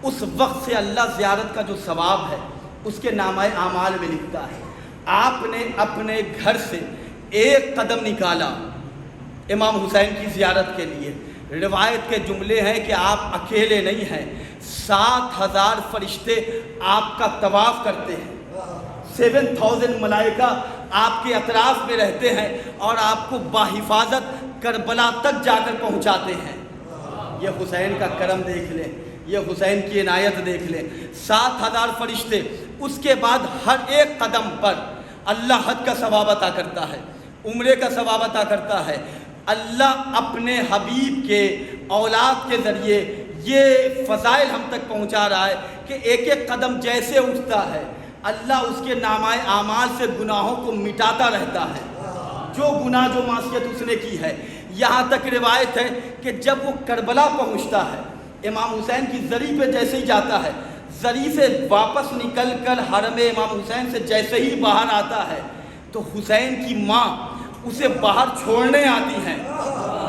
اس وقت سے اللہ زیارت کا جو ثواب ہے اس کے نامہ اعمال میں لکھتا ہے۔ آپ نے اپنے گھر سے ایک قدم نکالا امام حسین کی زیارت کے لیے، روایت کے جملے ہیں کہ آپ اکیلے نہیں ہیں، 7000 فرشتے آپ کا طواف کرتے ہیں، 7000 ملائکہ آپ کے اطراف میں رہتے ہیں اور آپ کو باحفاظت کربلا تک جا کر پہنچاتے ہیں۔ یہ حسین کا کرم دیکھ لیں، یہ حسین کی عنایت دیکھ لیں، 7000 فرشتے، اس کے بعد ہر ایک قدم پر اللہ حج کا ثواب عطا کرتا ہے، عمرے کا ثواب عطا کرتا ہے۔ اللہ اپنے حبیب کے اولاد کے ذریعے یہ فضائل ہم تک پہنچا رہا ہے کہ ایک ایک قدم جیسے اٹھتا ہے اللہ اس کے نامہ اعمال سے گناہوں کو مٹاتا رہتا ہے، جو گناہ جو معصیت اس نے کی ہے۔ یہاں تک روایت ہے کہ جب وہ کربلا پہنچتا ہے امام حسین کی زری پہ جیسے ہی جاتا ہے، زری سے واپس نکل کر حرم امام حسین سے جیسے ہی باہر آتا ہے تو حسین کی ماں اسے باہر چھوڑنے آتی ہیں،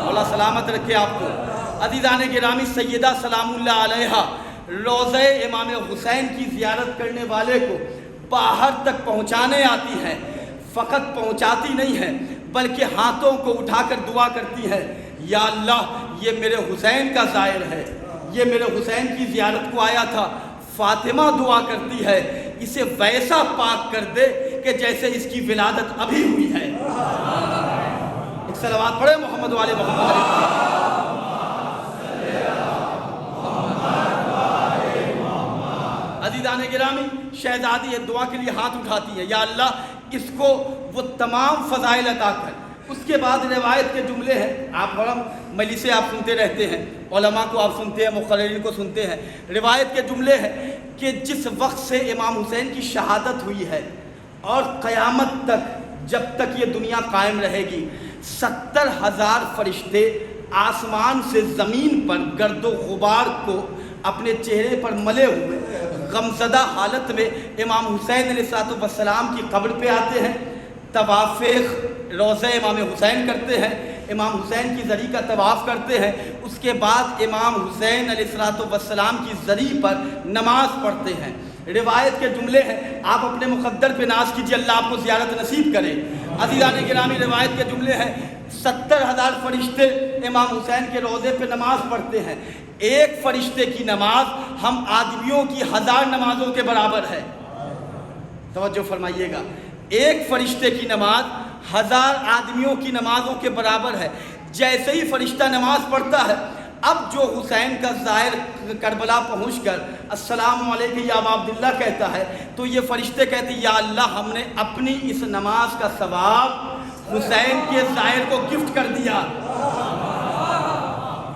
مولا سلامت رکھے آپ کو۔ عزیزان گرامی، سیدہ سلام اللہ علیہا روضہ امام حسین کی زیارت کرنے والے کو باہر تک پہنچانے آتی ہیں، فقط پہنچاتی نہیں ہے بلکہ ہاتھوں کو اٹھا کر دعا کرتی ہے، یا اللہ یہ میرے حسین کا زائر ہے، یہ میرے حسین کی زیارت کو آیا تھا۔ فاطمہ دعا کرتی ہے اسے ویسا پاک کر دے کہ جیسے اس کی ولادت ابھی ہوئی ہے۔ ایک صلوات پڑھے محمد والے محمد علیہ۔ عزیزان گرامی، شہزادی یہ دعا کے لیے ہاتھ اٹھاتی ہے، یا اللہ اس کو وہ تمام فضائل عطا کر۔ اس کے بعد روایت کے جملے ہیں، آپ بڑا مجلسیں آپ سنتے رہتے ہیں، علماء کو آپ سنتے ہیں، مقررین کو سنتے ہیں۔ روایت کے جملے ہیں کہ جس وقت سے امام حسین کی شہادت ہوئی ہے اور قیامت تک جب تک یہ دنیا قائم رہے گی، 70,000 فرشتے آسمان سے زمین پر گرد و غبار کو اپنے چہرے پر ملے ہوئے غمزدہ حالت میں امام حسین علیہ السلام کی قبر پہ آتے ہیں، طواف روضہ امام حسین کرتے ہیں، امام حسین کی زری کا طواف کرتے ہیں۔ اس کے بعد امام حسین علیہ السلام کی زری پر نماز پڑھتے ہیں۔ روایت کے جملے ہیں، آپ اپنے مقدر پہ ناز کیجیے، اللہ آپ کو زیارت نصیب کرے۔ عزیزان گرامی، روایت کے جملے ہیں 70,000 فرشتے امام حسین کے روضے پہ نماز پڑھتے ہیں۔ ایک فرشتے کی نماز ہم آدمیوں کی 1000 نمازوں کے برابر ہے۔ توجہ فرمائیے گا، ایک فرشتے کی نماز 1000 آدمیوں کی نمازوں کے برابر ہے۔ جیسے ہی فرشتہ نماز پڑھتا ہے، اب جو حسین کا زائر کربلا پہنچ کر السلام علیکم یا ابا عبداللہ کہتا ہے، تو یہ فرشتے کہتے ہیں یا اللہ ہم نے اپنی اس نماز کا ثواب حسین کے زائر کو گفٹ کر دیا۔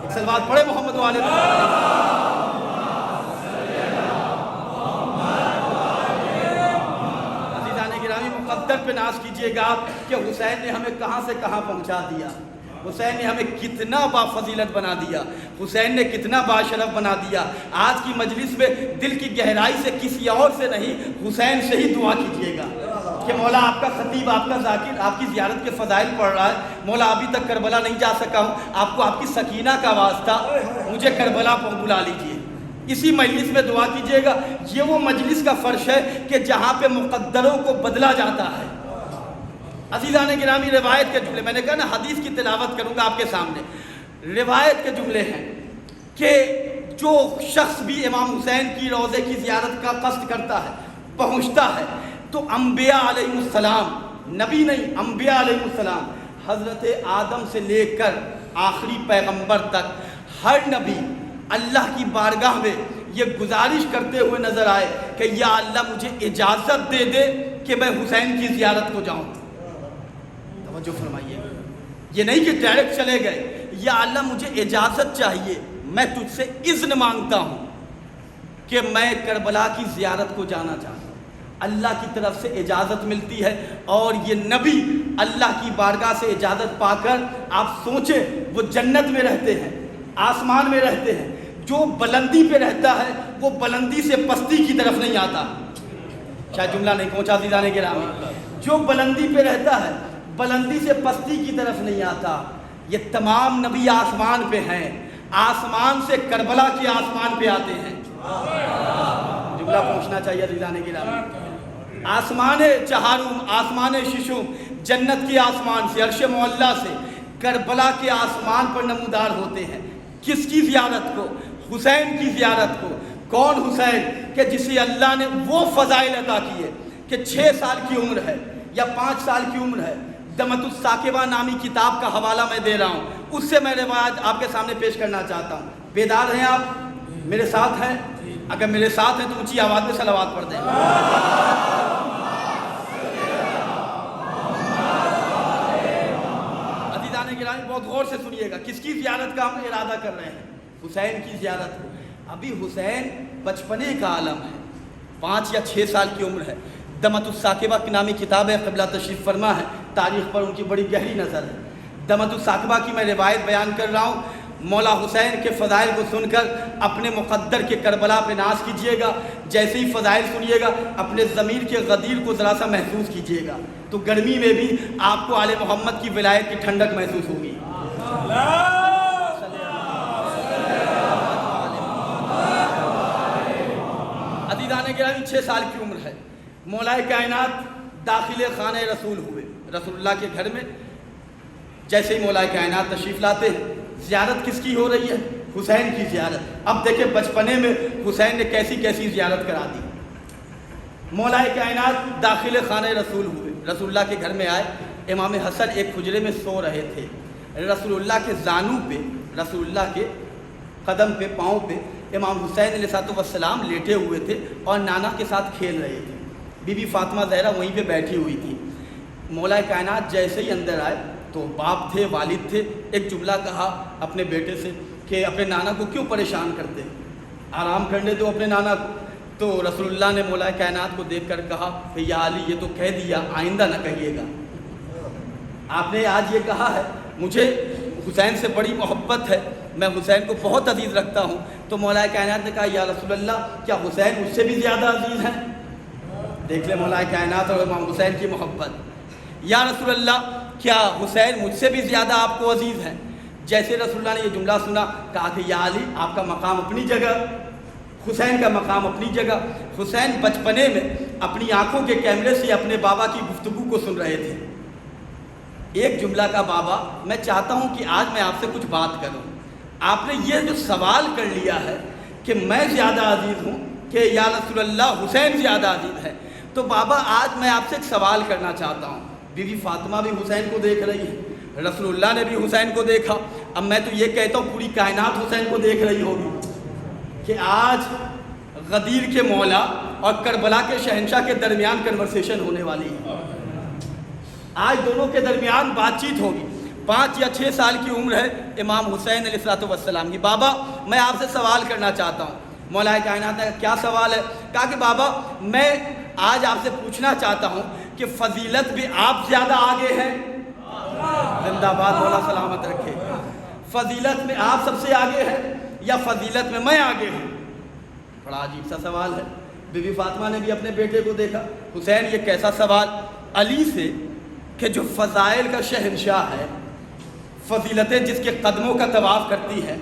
ایک صلوات پڑھے محمد والے۔ عزیزان گرامی، مقدر پہ ناز کیجئے گا کہ حسین نے ہمیں کہاں سے کہاں پہنچا دیا، حسین نے ہمیں کتنا با فضیلت بنا دیا، حسین نے کتنا باشرف بنا دیا۔ آج کی مجلس میں دل کی گہرائی سے کسی اور سے نہیں، حسین سے ہی دعا کیجئے گا کہ مولا آپ کا خطیب، آپ کا ذاکر آپ کی زیارت کے فضائل پڑھ رہا ہے، مولا ابھی تک کربلا نہیں جا سکا ہوں، آپ کو آپ کی سکینہ کا واسطہ مجھے کربلا پر بلا لیجئے۔ اسی مجلس میں دعا کیجئے گا۔ یہ وہ مجلس کا فرش ہے کہ جہاں پہ مقدروں کو بدلا جاتا ہے۔ عزیزان گرامی، روایت کے جملے، میں نے کہا نا حدیث کی تلاوت کروں گا آپ کے سامنے۔ روایت کے جملے ہیں کہ جو شخص بھی امام حسین کی روضے کی زیارت کا قصد کرتا ہے، پہنچتا ہے، تو انبیاء علیہ السلام، نبی نہیں، انبیاء علیہ السلام، حضرت آدم سے لے کر آخری پیغمبر تک ہر نبی اللہ کی بارگاہ میں یہ گزارش کرتے ہوئے نظر آئے کہ یا اللہ مجھے اجازت دے دے کہ میں حسین کی زیارت کو جاؤں۔ توجہ فرمائیے، یہ نہیں کہ ڈائریکٹ چلے گئے، یا اللہ مجھے اجازت چاہیے، میں تجھ سے اذن مانگتا ہوں کہ میں کربلا کی زیارت کو جانا چاہتا ہوں۔ اللہ کی طرف سے اجازت ملتی ہے، اور یہ نبی اللہ کی بارگاہ سے اجازت پا کر آپ سوچیں، وہ جنت میں رہتے ہیں، آسمان میں رہتے ہیں۔ جو بلندی پہ رہتا ہے وہ بلندی سے پستی کی طرف نہیں آتا۔ شاید جملہ نہیں پہنچا عزیزان گرامی، جو بلندی پہ رہتا ہے بلندی سے پستی کی طرف نہیں آتا۔ یہ تمام نبی آسمان پہ ہیں، آسمان سے کربلا کے آسمان پہ آتے ہیں۔ جملہ پہنچنا چاہیے عزیزان گرامی۔ آسمان چہارم، آسمان ششم، جنت کے آسمان سے، عرش معلیٰ سے کربلا کے آسمان پر نمودار ہوتے ہیں۔ کس کی زیارت کو؟ حسین کی زیارت کو۔ کون حسین؟ کہ جسے اللہ نے وہ فضائل عطا کیے کہ 6 سال کی عمر ہے یا 5 سال کی عمر ہے۔ دمت الثاقبہ نامی کتاب کا حوالہ میں دے رہا ہوں، اس سے میں روایت آپ کے سامنے پیش کرنا چاہتا ہوں۔ بیدار ہیں آپ؟ میرے ساتھ ہیں؟ اگر میرے ساتھ ہیں تو اونچی آواز میں صلوات پڑھ دیں۔ عزیزان گرامی، بہت غور سے سنیے گا، کس کی زیارت کا ہم ارادہ کر رہے ہیں؟ حسین کی زیارت۔ ابھی حسین بچپنے کا عالم ہے، 5 یا 6 سال کی عمر ہے۔ دمت الثاقبہ کی نامی کتاب ہے، قبلہ تشریف فرما ہے، تاریخ پر ان کی بڑی گہری نظر ہے۔ دمت الثاقبہ کی میں روایت بیان کر رہا ہوں۔ مولا حسین کے فضائل کو سن کر اپنے مقدر کے کربلا پہ ناز کیجئے گا۔ جیسے ہی فضائل سنیے گا اپنے ضمیر کے غدیر کو ذرا سا محسوس کیجئے گا، تو گرمی میں بھی آپ کو آل محمد کی ولایت کی ٹھنڈک محسوس ہوگی۔ عزیزان گرامی، 6 سال کی عمر ہے، مولا کائنات داخل خانہ رسول ہوئے، رسول اللہ کے گھر میں۔ جیسے ہی مولا کائنات تشریف لاتے ہیں، زیارت کس کی ہو رہی ہے؟ حسین کی زیارت۔ اب دیکھیں بچپنے میں حسین نے کیسی کیسی زیارت کرا دی۔ مولا کائنات داخل خانہ رسول ہوئے، رسول اللہ کے گھر میں آئے، امام حسن ایک حجرے میں سو رہے تھے، رسول اللہ کے زانو پہ، رسول اللہ کے قدم پہ، پاؤں پہ امام حسین علیہ السلام لیٹے ہوئے تھے اور نانا کے ساتھ کھیل رہے تھے، بی بی فاطمہ زہرا وہیں پہ بیٹھی ہوئی تھی۔ مولا کائنات جیسے ہی اندر آئے تو باپ تھے، والد تھے، ایک جملہ کہا اپنے بیٹے سے کہ اپنے نانا کو کیوں پریشان کرتے، آرام کرنے دو اپنے نانا کو۔ تو رسول اللہ نے مولا کائنات کو دیکھ کر کہا کہ یا علی یہ تو کہہ دیا، آئندہ نہ کہیے گا، آپ نے آج یہ کہا ہے، مجھے حسین سے بڑی محبت ہے، میں حسین کو بہت عزیز رکھتا ہوں۔ تو مولا کائنات نے کہا یا رسول اللہ کیا حسین مجھ سے بھی زیادہ عزیز ہیں؟ دیکھ لیں مولا کائنات اور امام حسین کی محبت۔ یا رسول اللہ کیا حسین مجھ سے بھی زیادہ آپ کو عزیز ہیں؟ جیسے رسول اللہ نے یہ جملہ سنا کہا کہ یا علی آپ کا مقام اپنی جگہ، حسین کا مقام اپنی جگہ۔ حسین بچپنے میں اپنی آنکھوں کے کیمرے سے اپنے بابا کی گفتگو کو سن رہے تھے۔ ایک جملہ کا بابا میں چاہتا ہوں کہ آج میں آپ سے کچھ بات کروں، آپ نے یہ جو سوال کر لیا ہے کہ میں زیادہ عزیز ہوں کہ یا رسول اللہ حسین زیادہ عزیز ہے، تو بابا آج میں آپ سے ایک سوال کرنا چاہتا ہوں۔ بی بی فاطمہ بھی حسین کو دیکھ رہی ہے، رسول اللہ نے بھی حسین کو دیکھا، اب میں تو یہ کہتا ہوں پوری کائنات حسین کو دیکھ رہی ہوگی کہ آج غدیر کے مولا اور کربلا کے شہنشاہ کے درمیان کنورسیشن ہونے والی ہے، آج دونوں کے درمیان بات چیت ہوگی۔ 5 یا 6 سال کی عمر ہے امام حسین علیہ السلام کی۔ بابا میں آپ سے سوال کرنا چاہتا ہوں۔ مولا کائنات نے کیا سوال ہے؟ کہا کہ بابا میں آج آپ سے پوچھنا چاہتا ہوں کہ فضیلت بھی آپ زیادہ آگے ہیں؟ زندہ باد مولا سلامت رکھے۔ فضیلت میں آپ سب سے آگے ہیں یا فضیلت میں آگے ہوں؟ بڑا عجیب سا سوال ہے۔ بی بی فاطمہ نے بھی اپنے بیٹے کو دیکھا، حسین یہ کیسا سوال علی سے کہ جو فضائل کا شہنشاہ ہے، فضیلتیں جس کے قدموں کا طواف کرتی ہے،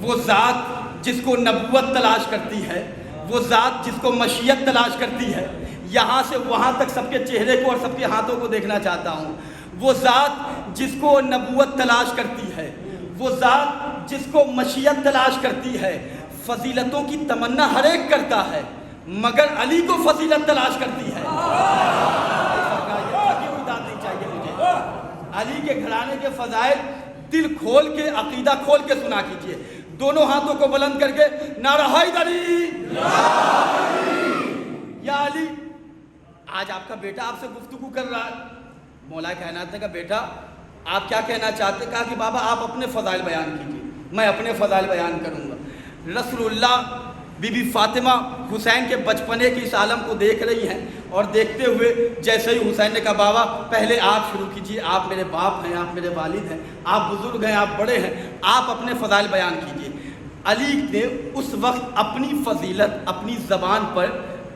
وہ ذات جس کو نبوت تلاش کرتی ہے، وہ ذات جس کو مشیت تلاش کرتی ہے، یہاں سے وہاں تک سب کے چہرے کو اور سب کے ہاتھوں کو دیکھنا چاہتا ہوں، وہ ذات جس کو نبوت تلاش کرتی ہے، وہ ذات جس کو مشیت تلاش کرتی ہے، فضیلتوں کی تمنا ہر ایک کرتا ہے مگر علی کو فضیلت تلاش کرتی ہے۔ علی کے گھرانے کے فضائل دل کھول کے، عقیدہ کھول کے سنا کیجئے، دونوں ہاتھوں کو بلند کر کے نعرہ حیدری یا علی۔ آج آپ کا بیٹا آپ سے گفتگو کر رہا ہے، مولا کائنات نے کہا بیٹا آپ کیا کہنا چاہتے؟ کہا کہ بابا آپ اپنے فضائل بیان کیجئے، میں اپنے فضائل بیان کروں گا۔ رسول اللہ بی بی فاطمہ حسین کے بچپنے کی اس عالم کو دیکھ رہی ہیں، اور دیکھتے ہوئے جیسے ہی حسین نے کہا بابا پہلے آپ شروع کیجئے، آپ میرے باپ ہیں، آپ میرے والد ہیں، آپ بزرگ ہیں، آپ بڑے ہیں، آپ اپنے فضائل بیان کیجئے۔ علی نے اس وقت اپنی فضیلت اپنی زبان پر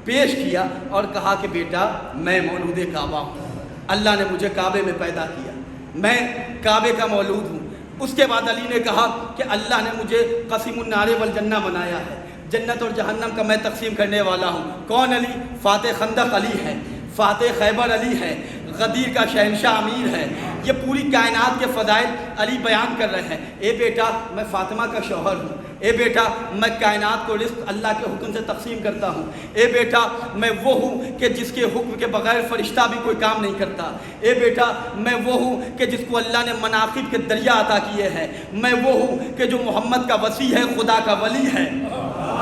پیش کیا اور کہا کہ بیٹا میں مولود کعبہ ہوں، اللہ نے مجھے کعبے میں پیدا کیا، میں کعبے کا مولود ہوں۔ اس کے بعد علی نے کہا کہ اللہ نے مجھے قسیم النار والجنہ بنایا ہے، جنت اور جہنم کا میں تقسیم کرنے والا ہوں۔ کون علی؟ فاتح خندق علی ہے، فاتح خیبر علی ہے، غدیر کا شہنشاہ امیر ہے۔ یہ پوری کائنات کے فضائل علی بیان کر رہے ہیں۔ اے بیٹا میں فاطمہ کا شوہر ہوں، اے بیٹا میں کائنات کو رزق اللہ کے حکم سے تقسیم کرتا ہوں، اے بیٹا میں وہ ہوں کہ جس کے حکم کے بغیر فرشتہ بھی کوئی کام نہیں کرتا، اے بیٹا میں وہ ہوں کہ جس کو اللہ نے مناقب کے دریا عطا کیے ہیں، میں وہ ہوں کہ جو محمد کا وصی ہے، خدا کا ولی ہے۔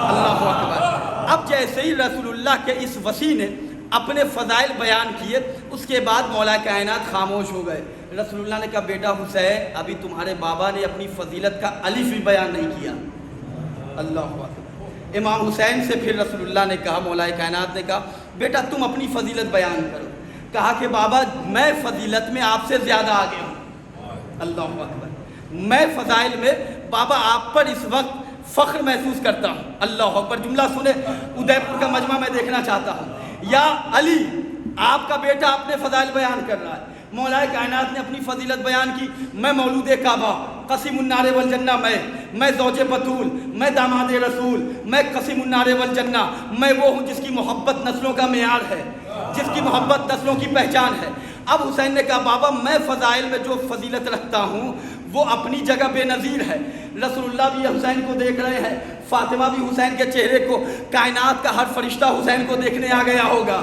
اللہ اکبر۔ اب جیسے ہی رسول اللہ کے اس وصی نے اپنے فضائل بیان کیے، اس کے بعد مولا کائنات خاموش ہو گئے۔ رسول اللہ نے کہا بیٹا حسین ابھی تمہارے بابا نے اپنی فضیلت کا الف بھی بیان نہیں کیا۔ اللہ اکبر۔ امام حسین سے پھر رسول اللہ نے کہا، مولا کائنات نے کہا بیٹا تم اپنی فضیلت بیان کرو۔ کہا کہ بابا میں فضیلت میں آپ سے زیادہ آگے ہوں۔ اللہ اکبر۔ میں فضائل میں بابا آپ پر اس وقت فخر محسوس کرتا ہوں۔ اللہ اکبر۔ جملہ سنے، ادے پور کا مجمع میں دیکھنا چاہتا ہوں۔ یا علی آپ کا بیٹا اپنے فضائل بیان کر رہا ہے، مولا کائنات نے اپنی فضیلت بیان کی، میں مولود کعبہ، قسیم النار والجنہ میں زوج بطول، میں داماد رسول، میں قسیم النار والجنہ، میں وہ ہوں جس کی محبت نسلوں کا معیار ہے، جس کی محبت نسلوں کی پہچان ہے۔ اب حسین نے کہا بابا میں فضائل میں جو فضیلت رکھتا ہوں وہ اپنی جگہ بے نظیر ہے۔ رسول اللہ بھی حسین کو دیکھ رہے ہیں، فاطمہ بھی حسین کے چہرے کو، کائنات کا ہر فرشتہ حسین کو دیکھنے آ گیا ہوگا۔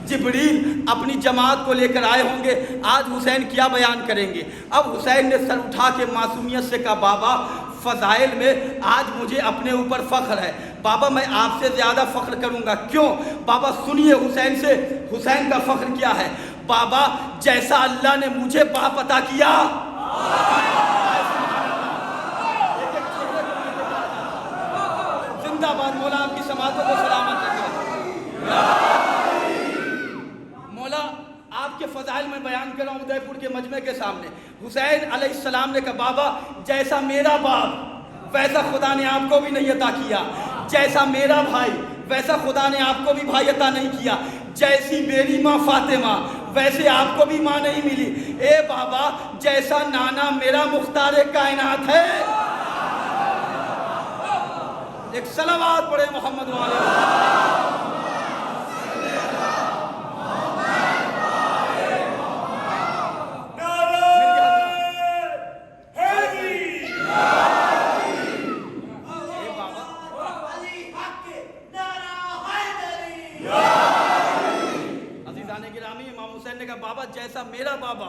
جبریل اپنی جماعت کو لے کر آئے ہوں گے، آج حسین کیا بیان کریں گے؟ اب حسین نے سر اٹھا کے معصومیت سے کہا بابا فضائل میں آج مجھے اپنے اوپر فخر ہے، بابا میں آپ سے زیادہ فخر کروں گا۔ کیوں؟ بابا سنیے حسین سے، حسین کا فخر کیا ہے؟ بابا جیسا اللہ نے مجھے باپ عطا کیا، زندہ باد مولا آپ کی سماعتوں کو سلامت رکھے۔ مولا آپ کے فضائل میں بیان کر رہا ہوں ادے پور کے مجمع کے سامنے۔ حسین علیہ السلام نے کہا بابا جیسا میرا باپ ویسا خدا نے آپ کو بھی نہیں عطا کیا، جیسا میرا بھائی ویسا خدا نے آپ کو بھی بھائی عطا نہیں کیا، جیسی میری ماں فاطمہ ویسے آپ کو بھی ماں نہیں ملی۔ اے بابا جیسا نانا میرا مختار کائنات ہے۔ ایک صلوات پڑھے محمد والے۔ بابا جیسا میرا بابا،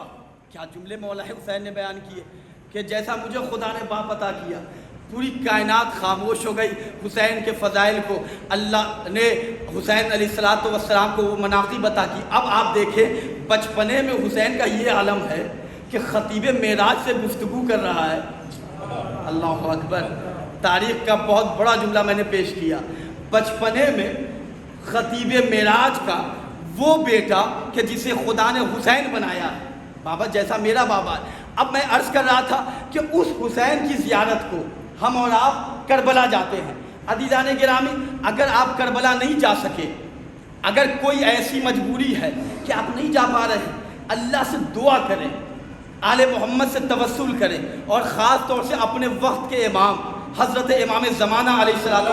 کیا جملے مولا حسین نے بیان کیے کہ جیسا مجھے خدا نے باپ عطا کیا۔ پوری کائنات خاموش ہو گئی حسین کے فضائل کو، اللہ نے حسین علیہ السلام کو وہ مناقب عطا کی۔ اب آپ دیکھیں بچپنے میں حسین کا یہ عالم ہے کہ خطیب معراج سے گفتگو کر رہا ہے۔ اللہ اکبر، تاریخ کا بہت بڑا جملہ میں نے پیش کیا۔ بچپنے میں خطیب معراج کا وہ بیٹا کہ جسے خدا نے حسین بنایا، بابا جیسا میرا بابا ہے۔ اب میں عرض کر رہا تھا کہ اس حسین کی زیارت کو ہم اور آپ کربلا جاتے ہیں۔ عزیزان گرامی اگر آپ کربلا نہیں جا سکے، اگر کوئی ایسی مجبوری ہے کہ آپ نہیں جا پا رہے، اللہ سے دعا کریں، آل محمد سے توسل کریں، اور خاص طور سے اپنے وقت کے امام حضرت امام زمانہ علیہ السلام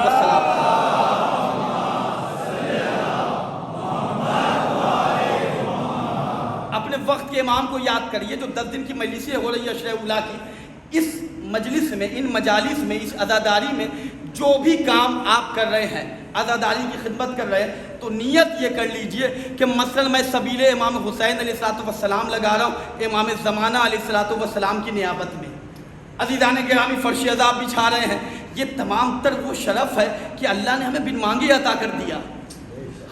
اپنے وقت کے امام کو یاد کریے۔ جو 10 دن کی مجلسیں ہو رہی ہے عشرہ اولیٰ کی، اس مجلس میں، ان مجالس میں، اس عزاداری میں جو بھی کام آپ کر رہے ہیں، عزاداری کی خدمت کر رہے ہیں، تو نیت یہ کر لیجئے کہ مثلا میں سبیل امام حسین علیہ السلام لگا رہا ہوں امام زمانہ علیہ السلام کی نیابت میں۔ عزیزان گرامی فرش عذاب بچھا رہے ہیں، یہ تمام تر وہ شرف ہے کہ اللہ نے ہمیں بن مانگے عطا کر دیا۔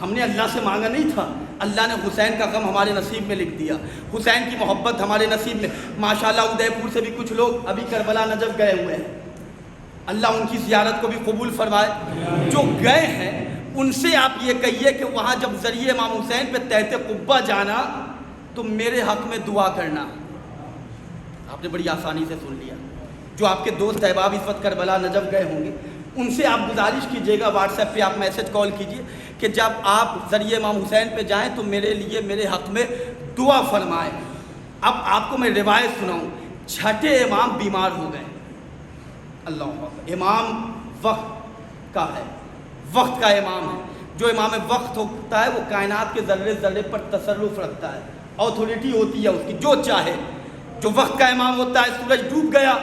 ہم نے اللہ سے مانگا نہیں تھا، اللہ نے حسین کا غم ہمارے نصیب میں لکھ دیا، حسین کی محبت ہمارے نصیب میں۔ ماشاءاللہ ادے پور سے بھی کچھ لوگ ابھی کربلا نجف گئے ہوئے ہیں، اللہ ان کی زیارت کو بھی قبول فرمائے۔ جو گئے ہیں ان سے آپ یہ کہیے کہ وہاں جب ذریعہ امام حسین پہ تحت قبہ جانا تو میرے حق میں دعا کرنا۔ آپ نے بڑی آسانی سے سن لیا۔ جو آپ کے دوست احباب اس وقت کربلا نجف گئے ہوں گے ان سے آپ گزارش کیجیے گا، واٹس ایپ پہ آپ میسج کال کیجیے کہ جب آپ ذریعہ امام حسین پہ جائیں تو میرے لیے میرے حق میں دعا فرمائیں۔ اب آپ کو میں روایت سناؤں، چھٹے امام بیمار ہو گئے۔ اللہ اکبر، امام وقت کا ہے، وقت کا امام ہے۔ جو امام وقت ہوتا ہے وہ کائنات کے ذرے ذرے پر تصرف رکھتا ہے، اتھارٹی ہوتی ہے اس کی، جو چاہے۔ جو وقت کا امام ہوتا ہے، سورج ڈوب گیا،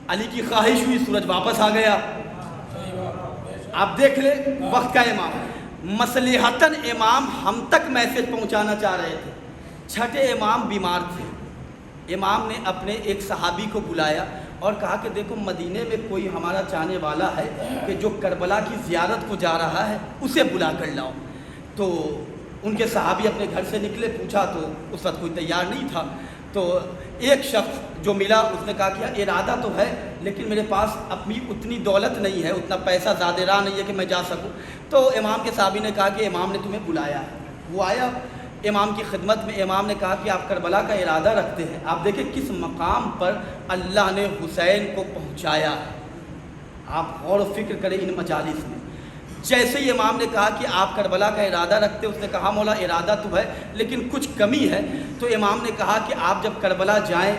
علی کی خواہش ہوئی، سورج واپس آ گیا۔ آپ دیکھ لیں وقت کا امام، مصلحتاً امام ہم تک میسج پہنچانا چاہ رہے تھے، چھٹے امام بیمار تھے۔ امام نے اپنے ایک صحابی کو بلایا اور کہا کہ دیکھو مدینے میں کوئی ہمارا چاہنے والا ہے کہ جو کربلا کی زیارت کو جا رہا ہے اسے بلا کر لاؤ۔ تو ان کے صحابی اپنے گھر سے نکلے، پوچھا تو اس وقت کوئی تیار نہیں تھا۔ تو ایک شخص جو ملا اس نے کہا کہ ارادہ تو ہے لیکن میرے پاس اپنی اتنی دولت نہیں ہے، اتنا پیسہ زیادہ راہ نہیں ہے کہ میں جا سکوں۔ تو امام کے صحابی نے کہا کہ امام نے تمہیں بلایا ہے۔ وہ آیا امام کی خدمت میں، امام نے کہا کہ آپ کربلا کا ارادہ رکھتے ہیں۔ آپ دیکھیں کس مقام پر اللہ نے حسین کو پہنچایا ہے، آپ غور و فکر کریں ان مجالس میں۔ جیسے ہی امام نے کہا کہ آپ کربلا کا ارادہ رکھتے، اس نے کہا مولا ارادہ تو ہے لیکن کچھ کمی ہے۔ تو امام نے کہا کہ آپ جب کربلا جائیں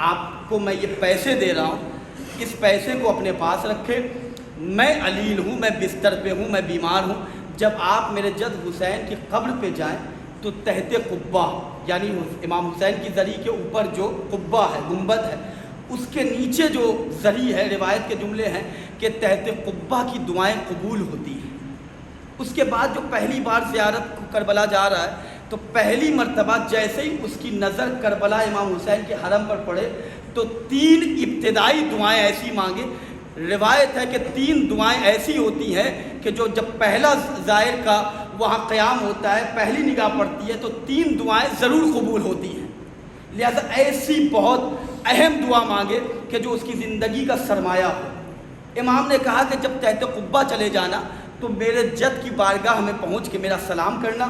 آپ کو میں یہ پیسے دے رہا ہوں، اس پیسے کو اپنے پاس رکھے، میں علیل ہوں، میں بستر پہ ہوں، میں بیمار ہوں، جب آپ میرے جد حسین کی قبر پہ جائیں تو تحت قبہ، یعنی امام حسین کی زری کے اوپر جو قبہ ہے، گنبد ہے، اس کے نیچے جو ذریع ہے، روایت کے جملے ہیں کہ تحت قبہ کی دعائیں قبول ہوتی ہیں۔ اس کے بعد جو پہلی بار زیارت کربلا جا رہا ہے تو پہلی مرتبہ جیسے ہی اس کی نظر کربلا امام حسین کے حرم پر پڑے تو 3 ابتدائی دعائیں ایسی مانگے۔ روایت ہے کہ 3 دعائیں ایسی ہوتی ہیں کہ جو جب پہلا زائر کا وہاں قیام ہوتا ہے، پہلی نگاہ پڑتی ہے تو 3 دعائیں ضرور قبول ہوتی ہیں۔ لہذا ایسی بہت اہم دعا مانگے کہ جو اس کی زندگی کا سرمایہ ہو۔ امام نے کہا کہ جب تحت قبہ چلے جانا تو میرے جد کی بارگاہ میں پہنچ کے میرا سلام کرنا،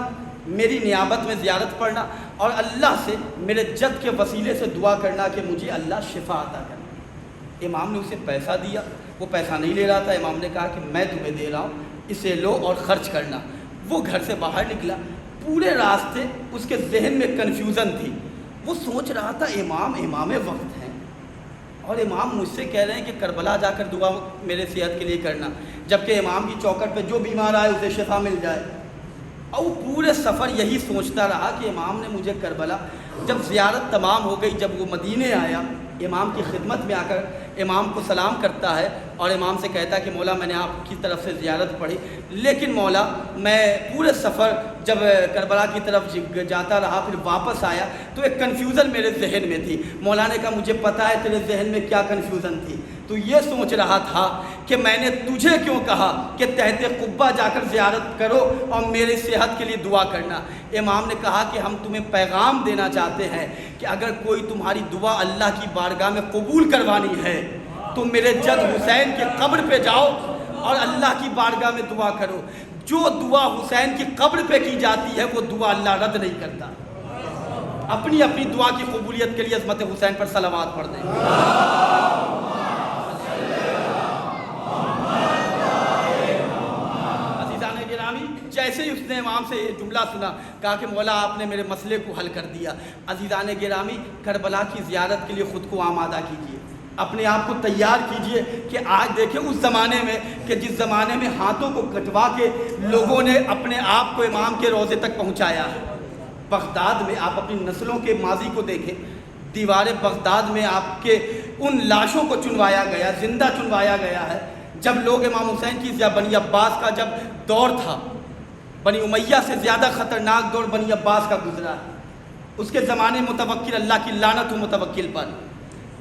میری نیابت میں زیارت پڑھنا اور اللہ سے میرے جد کے وسیلے سے دعا کرنا کہ مجھے اللہ شفا عطا کرنا۔ امام نے اسے پیسہ دیا، وہ پیسہ نہیں لے رہا تھا۔ امام نے کہا کہ میں تمہیں دے رہا ہوں، اسے لو اور خرچ کرنا۔ وہ گھر سے باہر نکلا، پورے راستے اس کے ذہن میں کنفیوژن تھی۔ وہ سوچ رہا تھا امام وقت ہیں اور امام مجھ سے کہہ رہے ہیں کہ کربلا جا کر دعا میرے صحت کے لیے کرنا، جبکہ امام کی چوکھٹ پہ جو بیمار آئے اسے شفا مل جائے۔ اور وہ پورے سفر یہی سوچتا رہا کہ امام نے مجھے کربلا، جب زیارت تمام ہو گئی، جب وہ مدینے آیا، امام کی خدمت میں آ کر امام کو سلام کرتا ہے اور امام سے کہتا ہے کہ مولا میں نے آپ کی طرف سے زیارت پڑھی، لیکن مولا میں پورے سفر جب کربلا کی طرف جاتا رہا پھر واپس آیا تو ایک کنفیوژن میرے ذہن میں تھی۔ مولا نے کہا مجھے پتہ ہے تیرے ذہن میں کیا کنفیوژن تھی، تو یہ سوچ رہا تھا کہ میں نے تجھے کیوں کہا کہ تحت قبہ جا کر زیارت کرو اور میری صحت کے لیے دعا کرنا۔ امام نے کہا کہ ہم تمہیں پیغام دینا چاہتے ہیں کہ اگر کوئی تمہاری دعا اللہ کی بارگاہ میں قبول کروانی ہے تو میرے جد حسین کے قبر پہ جاؤ اور اللہ کی بارگاہ میں دعا کرو۔ جو دعا حسین کی قبر پہ کی جاتی ہے وہ دعا اللہ رد نہیں کرتا۔ اپنی اپنی دعا کی قبولیت کے لیے عظمت حسین پر صلوات پڑھ دیں۔ عزیزان گرامی، جیسے ہی اس نے امام سے یہ جملہ سنا کہا کہ مولا آپ نے میرے مسئلے کو حل کر دیا۔ عزیزان گرامی، کربلا کی زیارت کے لیے خود کو آمادہ کیجیے، اپنے آپ کو تیار کیجئے کہ آج دیکھیں اس زمانے میں کہ جس زمانے میں ہاتھوں کو کٹوا کے لوگوں نے اپنے آپ کو امام کے روضے تک پہنچایا ہے۔ بغداد میں آپ اپنی نسلوں کے ماضی کو دیکھیں، دیوار بغداد میں آپ کے ان لاشوں کو چنوایا گیا، زندہ چنوایا گیا ہے۔ جب لوگ امام حسین کی بنی عباس کا جب دور تھا، بنی امیہ سے زیادہ خطرناک دور بنی عباس کا گزرا ہے۔ اس کے زمانے متوکل، اللہ کی لعنت ہو متوکل پر،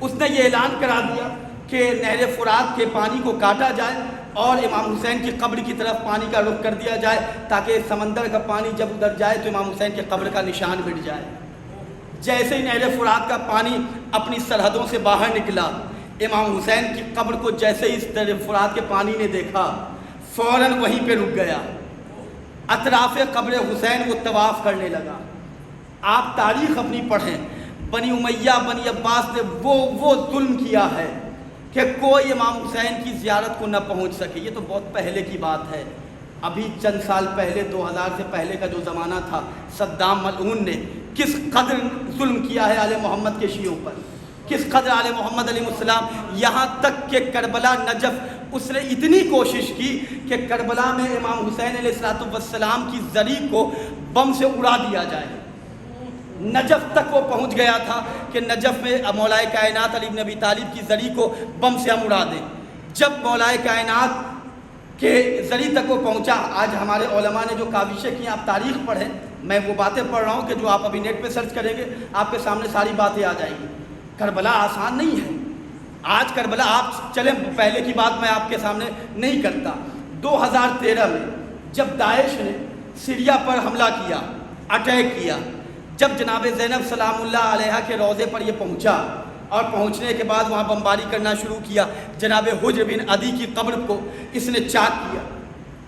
اس نے یہ اعلان کرا دیا کہ نہر فرات کے پانی کو کاٹا جائے اور امام حسین کی قبر کی طرف پانی کا رخ کر دیا جائے تاکہ سمندر کا پانی جب ادھر جائے تو امام حسین کی قبر کا نشان مٹ جائے۔ جیسے ہی نہر فرات کا پانی اپنی سرحدوں سے باہر نکلا، امام حسین کی قبر کو جیسے ہی اس نہر فرات کے پانی نے دیکھا فوراً وہیں پہ رک گیا، اطراف قبر حسین وہ طواف کرنے لگا۔ آپ تاریخ اپنی پڑھیں، بنی امیہ بنی عباس نے وہ ظلم کیا ہے کہ کوئی امام حسین کی زیارت کو نہ پہنچ سکے۔ یہ تو بہت پہلے کی بات ہے، ابھی چند سال پہلے 2000 سے پہلے کا جو زمانہ تھا، صدام ملعون نے کس قدر ظلم کیا ہے آل محمد کے شیعوں پر، کس قدر آل محمد علیہ السلام، یہاں تک کہ کربلا نجف اس نے اتنی کوشش کی کہ کربلا میں امام حسین علیہ السلام کی زری کو بم سے اڑا دیا جائے۔ نجف تک وہ پہنچ گیا تھا کہ نجف میں مولا کائنات علی بن ابی طالب کی زری کو بم سے ہم اڑا دیں۔ جب مولا کائنات کے زری تک وہ پہنچا، آج ہمارے علماء نے جو کاوشیں کی، آپ تاریخ پڑھیں، میں وہ باتیں پڑھ رہا ہوں کہ جو آپ ابھی نیٹ پہ سرچ کریں گے آپ کے سامنے ساری باتیں آ جائیں گی۔ کربلا آسان نہیں ہے۔ آج کربلا آپ چلیں، پہلے کی بات میں آپ کے سامنے نہیں کرتا۔ 2013 میں جب داعش نے سیریا پر حملہ کیا، اٹیک کیا، جب جناب زینب سلام اللہ علیہا کے روضے پر یہ پہنچا اور پہنچنے کے بعد وہاں بمباری کرنا شروع کیا، جناب حجر بن عدی کی قبر کو اس نے چاک کیا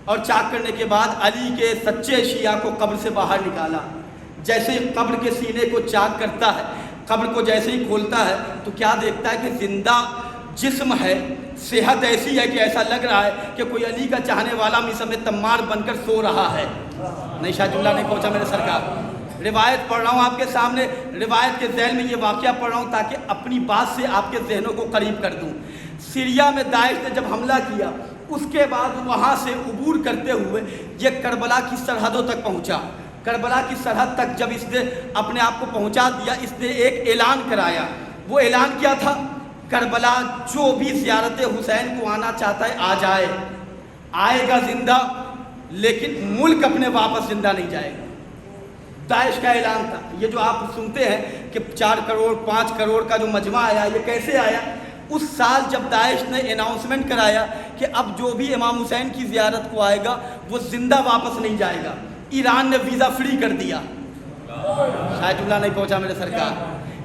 اور چاک کرنے کے بعد علی کے سچے شیعہ کو قبر سے باہر نکالا۔ جیسے ہی قبر کے سینے کو چاک کرتا ہے، قبر کو جیسے ہی کھولتا ہے تو کیا دیکھتا ہے کہ زندہ جسم ہے، صحت ایسی ہے کہ ایسا لگ رہا ہے کہ کوئی علی کا چاہنے والا مصب تمار بن کر سو رہا ہے۔ نہیں، شاہ جملہ نہیں پہنچا میرے سرکار، روایت پڑھ رہا ہوں آپ کے سامنے، روایت کے ذیل میں یہ واقعہ پڑھ رہا ہوں تاکہ اپنی بات سے آپ کے ذہنوں کو قریب کر دوں۔ سیریا میں داعش نے جب حملہ کیا، اس کے بعد وہاں سے عبور کرتے ہوئے یہ کربلا کی سرحدوں تک پہنچا۔ کربلا کی سرحد تک جب اس نے اپنے آپ کو پہنچا دیا، اس نے ایک اعلان کرایا۔ وہ اعلان کیا تھا کربلا جو بھی زیارت حسین کو آنا چاہتا ہے آ جائے، آئے گا زندہ، لیکن ملک اپنے واپس زندہ نہیں جائے گا۔ داعش کا اعلان تھا، یہ جو آپ سنتے ہیں کہ 4 کروڑ 5 کروڑ کا جو مجمع آیا، یہ کیسے آیا؟ اس سال جب داعش نے اناؤنسمنٹ کرایا کہ اب جو بھی امام حسین کی زیارت کو آئے گا وہ زندہ واپس نہیں جائے گا، ایران نے ویزا فری کر دیا۔ شاید جملہ نہیں پہنچا میرے سرکار،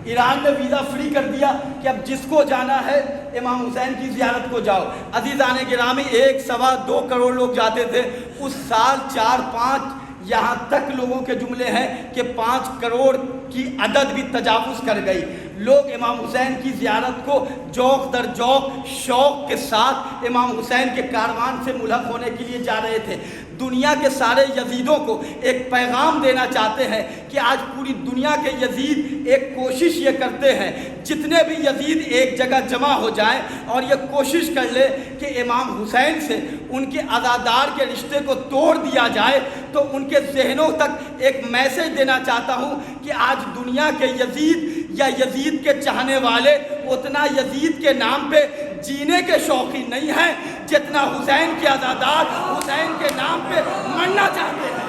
ایران نے ویزا فری کر دیا کہ اب جس کو جانا ہے امام حسین کی زیارت کو جاؤ۔ عزیزان گرامی، 1 سوا 2 کروڑ لوگ جاتے تھے، اس سال 4-5 یہاں تک لوگوں کے جملے ہیں کہ 5 کروڑ کی عدد بھی تجاوز کر گئی۔ لوگ امام حسین کی زیارت کو جوق در جوق شوق کے ساتھ امام حسین کے کاروان سے ملحق ہونے کے لیے جا رہے تھے۔ دنیا کے سارے یزیدوں کو ایک پیغام دینا چاہتے ہیں کہ آج پوری دنیا کے یزید ایک کوشش یہ کرتے ہیں، جتنے بھی یزید ایک جگہ جمع ہو جائیں اور یہ کوشش کر لے کہ امام حسین سے ان کے عزادار کے رشتے کو توڑ دیا جائے۔ تو ان کے ذہنوں تک ایک میسج دینا چاہتا ہوں کہ آج دنیا کے یزید یا یزید کے چاہنے والے اتنا یزید کے نام پہ جینے کے شوقین نہیں ہیں جتنا حسین کے عزادار حسین کے نام پہ مرنا چاہتے ہیں۔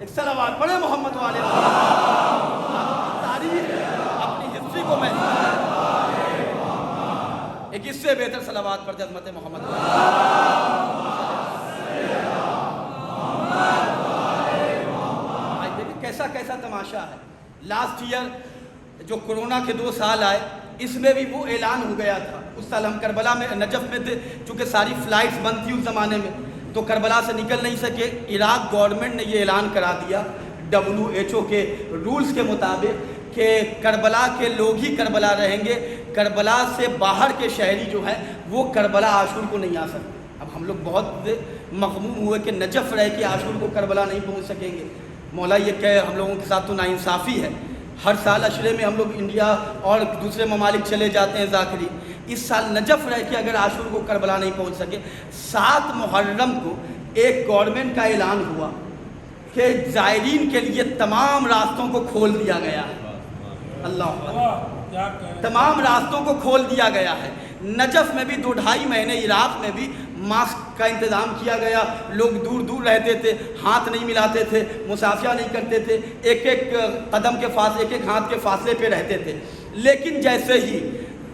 ایک صلوات پڑھے محمد والے تاریخ اپنی ہسٹری کو میں ایک اس سے بہتر صلوات پڑھ عظمت محمد کیسا کیسا تماشا ہے۔ لاسٹ ایئر جو کرونا کے 2 سال آئے، اس میں بھی وہ اعلان ہو گیا تھا۔ اس سال ہم کربلا میں نجف میں تھے، چونکہ ساری فلائٹس بند تھی اس زمانے میں، تو کربلا سے نکل نہیں سکے۔ عراق گورنمنٹ نے یہ اعلان کرا دیا WHO کے رولز کے مطابق کہ کربلا کے لوگ ہی کربلا رہیں گے، کربلا سے باہر کے شہری جو ہیں وہ کربلا عاشور کو نہیں آ سکتے۔ اب ہم لوگ بہت مغموم ہوئے کہ نجف رہ کے عاشور کو کربلا نہیں پہنچ سکیں گے۔ مولا یہ کہ ہم لوگوں کے ساتھ تو ناانصافی ہے، ہر سال عشرے میں ہم لوگ انڈیا اور دوسرے ممالک چلے جاتے ہیں ذاکری، اس سال نجف رہ کے اگر عاشور کو کربلا نہیں پہنچ سکے۔ 7 محرم کو ایک گورنمنٹ کا اعلان ہوا کہ زائرین کے لیے تمام راستوں کو کھول دیا گیا ہے۔ اللہ اکبر، تمام راستوں کو کھول دیا گیا ہے۔ نجف میں بھی 2-2.5 مہینے عراق میں بھی ماسک کا انتظام کیا گیا، لوگ دور دور رہتے تھے، ہاتھ نہیں ملاتے تھے، مصافحہ نہیں کرتے تھے، ایک قدم کے فاصلے، ایک ہاتھ کے فاصلے پہ رہتے تھے۔ لیکن جیسے ہی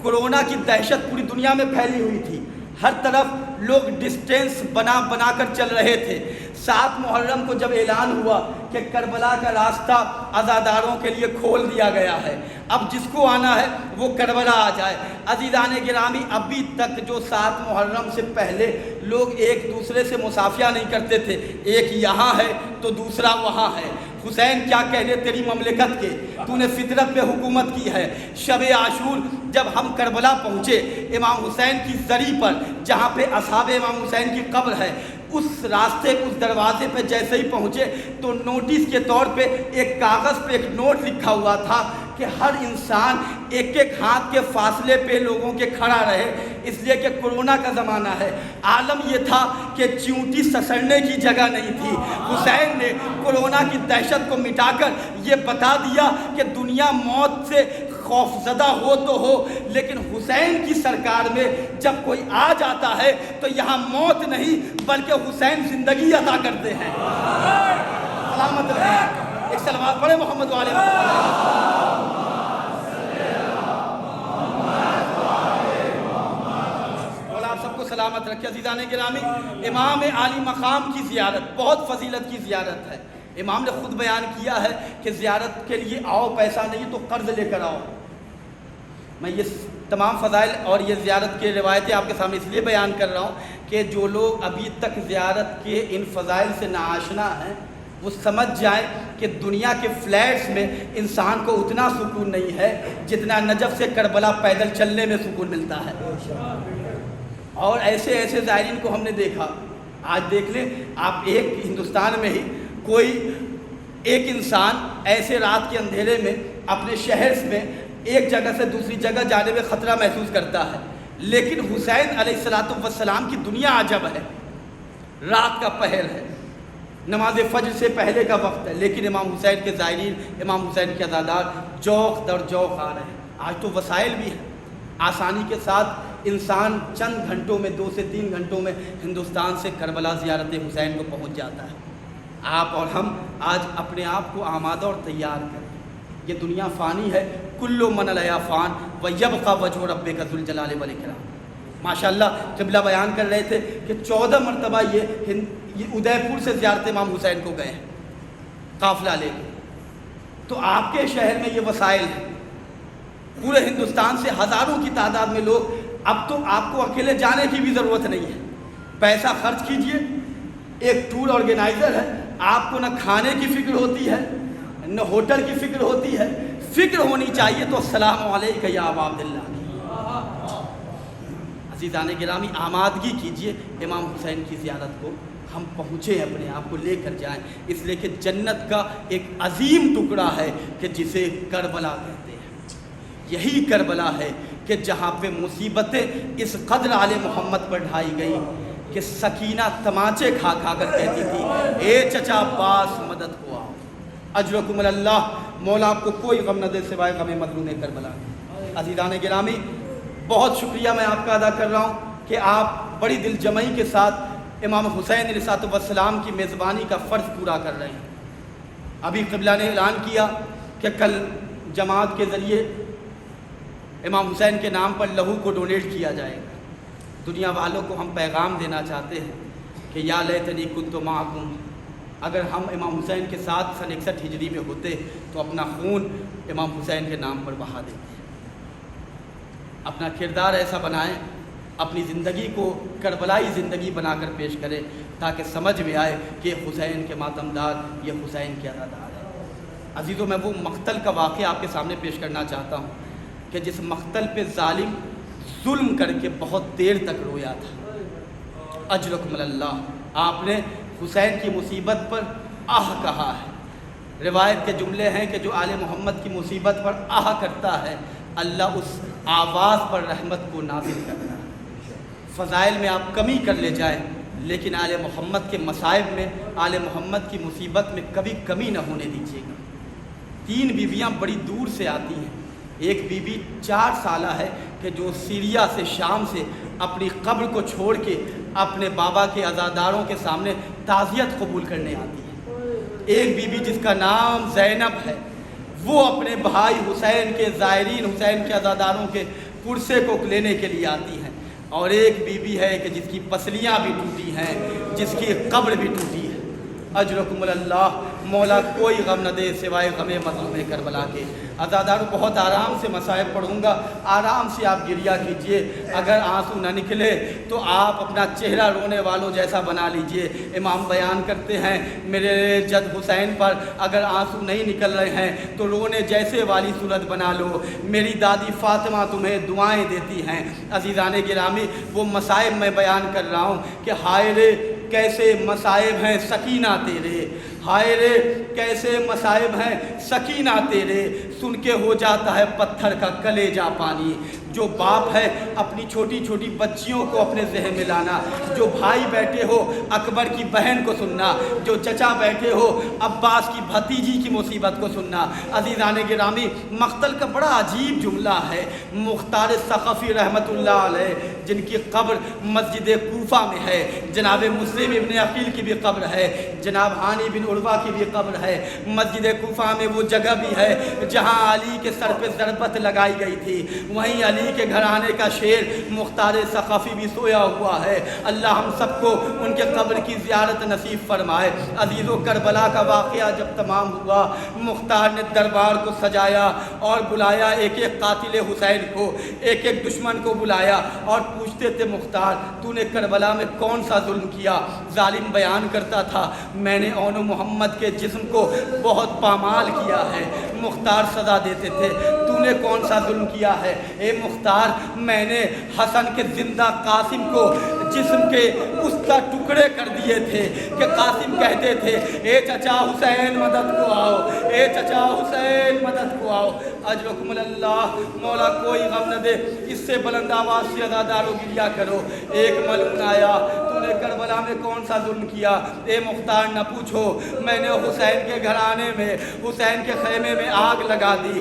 کرونا کی دہشت پوری دنیا میں پھیلی ہوئی تھی، ہر طرف لوگ ڈسٹینس بنا کر چل رہے تھے، 7 محرم کو جب اعلان ہوا کہ کربلا کا راستہ عزاداروں کے لیے کھول دیا گیا ہے، اب جس کو آنا ہے وہ کربلا آ جائے۔ عزیزان گرامی، ابھی تک جو 7 محرم سے پہلے لوگ ایک دوسرے سے مصافحہ نہیں کرتے تھے، ایک یہاں ہے تو دوسرا وہاں ہے، حسین کیا کہنے تیری مملکت کے، تو نے فطرت پہ حکومت کی ہے۔ شب عاشور جب ہم کربلا پہنچے، امام حسین کی زری پر جہاں پہ اصحاب امام حسین کی قبر ہے، اس راستے اس دروازے پہ جیسے ہی پہنچے تو نوٹس کے طور پہ ایک کاغذ پہ ایک نوٹ لکھا ہوا تھا کہ ہر انسان ایک ہاتھ کے فاصلے پہ لوگوں کے کھڑا رہے، اس لیے کہ کرونا کا زمانہ ہے۔ عالم یہ تھا کہ چیونٹی سسرنے کی جگہ نہیں تھی۔ حسین نے کرونا کی دہشت کو مٹا کر یہ بتا دیا کہ دنیا موت سے خوف زدہ ہو تو ہو، لیکن حسین کی سرکار میں جب کوئی آ جاتا ہے تو یہاں موت نہیں بلکہ حسین زندگی عطا کرتے ہیں۔ سلامت رہیں۔ ایک صلوات پڑھے محمد والے مولا آپ سب کو سلامت رکھے۔ عزیزان گرامی، امام عالی مقام کی زیارت بہت فضیلت کی زیارت ہے۔ امام نے خود بیان کیا ہے کہ زیارت کے لیے آؤ، پیسہ نہیں تو قرض لے کر آؤ۔ میں یہ تمام فضائل اور یہ زیارت کی روایتیں آپ کے سامنے اس لیے بیان کر رہا ہوں کہ جو لوگ ابھی تک زیارت کے ان فضائل سے ناآشنا ہیں وہ سمجھ جائیں کہ دنیا کے فلیٹس میں انسان کو اتنا سکون نہیں ہے جتنا نجف سے کربلا پیدل چلنے میں سکون ملتا ہے۔ اور ایسے ایسے زائرین کو ہم نے دیکھا، آج دیکھ لیں آپ، ایک ہندوستان میں ہی کوئی ایک انسان ایسے رات کے اندھیرے میں اپنے شہر میں ایک جگہ سے دوسری جگہ جانے میں خطرہ محسوس کرتا ہے، لیکن حسین علیہ السلام کی دنیا عجب ہے۔ رات کا پہر ہے، نماز فجر سے پہلے کا وقت ہے، لیکن امام حسین کے زائرین، امام حسین کے عزادار جوق در جوق آ رہے ہیں۔ آج تو وسائل بھی ہیں، آسانی کے ساتھ انسان چند گھنٹوں میں 2 سے 3 گھنٹوں میں ہندوستان سے کربلا زیارت حسین کو پہنچ جاتا ہے۔ آپ اور ہم آج اپنے آپ کو آمادہ اور تیار کریں۔ یہ دنیا فانی ہے، کل من علیہا فان ویبقی وجہ ربک ذو الجلال والاکرام۔ ماشاءاللہ قبلہ بیان کر رہے تھے کہ 14 مرتبہ یہ ادے پور سے زیارت امام حسین کو گئے ہیں قافلہ لے کے۔ تو آپ کے شہر میں یہ وسائل ہیں، پورے ہندوستان سے ہزاروں کی تعداد میں لوگ، اب تو آپ کو اکیلے جانے کی بھی ضرورت نہیں ہے، پیسہ خرچ کیجئے، ایک ٹور آرگنائزر ہے، آپ کو نہ کھانے کی فکر ہوتی ہے نہ ہوٹل کی فکر ہوتی ہے، فکر ہونی چاہیے تو السلام علیکم یا ابا عبداللہ۔ عزیزان گرامی، آمادگی کیجئے امام حسین کی زیارت کو، ہم پہنچے اپنے آپ کو لے کر جائیں، اس لیے کہ جنت کا ایک عظیم ٹکڑا ہے کہ جسے کربلا کہتے ہیں۔ یہی کربلا ہے کہ جہاں پہ مصیبتیں اس قدر آل محمد پر ڈھائی گئی کہ سکینہ تماچے کھا کھا کر کہتی تھی اے چچا عباس مدد کو آؤ، اجرکم اللہ، مولا آپ کو کوئی غم نہ دے سوائے غم مظلوم کربلا۔ عزیزان گرامی، بہت شکریہ میں آپ کا ادا کر رہا ہوں کہ آپ بڑی دل جمعی کے ساتھ امام حسین علیہ السلام کی میزبانی کا فرض پورا کر رہے ہیں۔ ابھی قبلہ نے اعلان کیا کہ کل جماعت کے ذریعے امام حسین کے نام پر لہو کو ڈونیٹ کیا جائے گا۔ دنیا والوں کو ہم پیغام دینا چاہتے ہیں کہ یا لیتنی کنت معکم، اگر ہم امام حسین کے ساتھ سن 61 ہجری میں ہوتے تو اپنا خون امام حسین کے نام پر بہا دیتے۔ اپنا کردار ایسا بنائیں، اپنی زندگی کو کربلائی زندگی بنا کر پیش کریں تاکہ سمجھ میں آئے کہ حسین کے ماتمدار، یہ حسین کے عزادار ہے۔ عزیزوں، میں وہ مقتل کا واقعہ آپ کے سامنے پیش کرنا چاہتا ہوں کہ جس مقتل پہ ظالم ظلم کر کے بہت دیر تک رویا تھا۔ اجرکم اللہ، آپ نے حسین کی مصیبت پر آہ کہا ہے۔ روایت کے جملے ہیں کہ جو آل محمد کی مصیبت پر آہ کرتا ہے، اللہ اس آواز پر رحمت کو نازل کرتا ہے۔ فضائل میں آپ کمی کر لے جائیں لیکن آل محمد کے مصائب میں، آل محمد کی مصیبت میں کبھی کمی نہ ہونے دیجیے گا۔ 3 بیویاں بڑی دور سے آتی ہیں۔ ایک بی بی 4 سالہ ہے کہ جو سیریا سے، شام سے اپنی قبر کو چھوڑ کے اپنے بابا کے عزاداروں کے سامنے تعزیت قبول کرنے آتی ہے۔ ایک بی بی جس کا نام زینب ہے، وہ اپنے بھائی حسین کے زائرین، حسین کے عزاداروں کے پرسے کو لینے کے لیے آتی ہیں۔ اور ایک بی بی ہے کہ جس کی پسلیاں بھی ٹوٹی ہیں، جس کی قبر بھی ٹوٹی ہے۔ اجرکم اللہ، مولا کوئی غم نہ دے سوائے غم مظلوم کربلا کے۔ عزاداروں، بہت آرام سے مصائب پڑھوں گا، آرام سے آپ گریہ کیجئے، اگر آنسو نہ نکلے تو آپ اپنا چہرہ رونے والوں جیسا بنا لیجئے۔ امام بیان کرتے ہیں میرے جد حسین پر اگر آنسو نہیں نکل رہے ہیں تو رونے جیسے والی صورت بنا لو، میری دادی فاطمہ تمہیں دعائیں دیتی ہیں۔ عزیزان گرامی، وہ مصائب میں بیان کر رہا ہوں کہ ہائے رے کیسے مصائب ہیں سکینہ تیرے، ہائے رے کیسے مصائب ہیں سکینہ تیرے، سن کے ہو جاتا ہے پتھر کا کلیجہ پانی۔ جو باپ ہے اپنی چھوٹی چھوٹی بچیوں کو اپنے ذہن میں لانا، جو بھائی بیٹھے ہو اکبر کی بہن کو سننا، جو چچا بیٹھے ہو عباس کی بھتیجی کی مصیبت کو سننا۔ عزیزان گرامی، مقتل کا بڑا عجیب جملہ ہے۔ مختار ثقفی رحمۃ اللہ علیہ، جن کی قبر مسجد کوفہ میں ہے، جناب مسلم ابن عقیل کی بھی قبر ہے، جناب ہانی بن عروہ کی بھی قبر ہے۔ مسجد کوفہ میں وہ جگہ بھی ہے جہاں علی کے سر پہ ضربت لگائی گئی تھی، وہیں علی کے گھرانے کا شیر مختار ثقفی بھی سویا ہوا ہے۔ اللہ ہم سب کو ان کے قبر کی زیارت نصیب فرمائے۔ عزیزو، کربلا کا واقعہ جب تمام ہوا، مختار نے دربار کو سجایا اور بلایا ایک ایک قاتل حسین کو، ایک ایک دشمن کو بلایا اور پوچھتے تھے مختار تو نے کربلا میں کون سا ظلم کیا؟ ظالم بیان کرتا تھا میں نے اون محمد کے جسم کو بہت پامال کیا ہے۔ مختار سزا دیتے تھے تو نے کون سا ظلم کیا ہے؟ اے مختار، میں نے حسن کے زندہ قاسم کو جسم کے اس کا ٹکڑے کر دیے تھے کہ قاسم کہتے تھے اے چچا حسین مدد کو آؤ، اے چچا حسین مدد کو آؤ۔ اجرکم اللہ، مولا کوئی غم نہ دے، اس سے بلند آواز سے عزادارو گریہ کرو۔ ایک ملعون آیا تو نے کربلا میں کون سا ظلم کیا؟ اے مختار نہ پوچھو، میں نے حسین کے گھرانے میں، حسین کے خیمے میں آگ لگا دی۔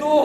2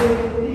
سے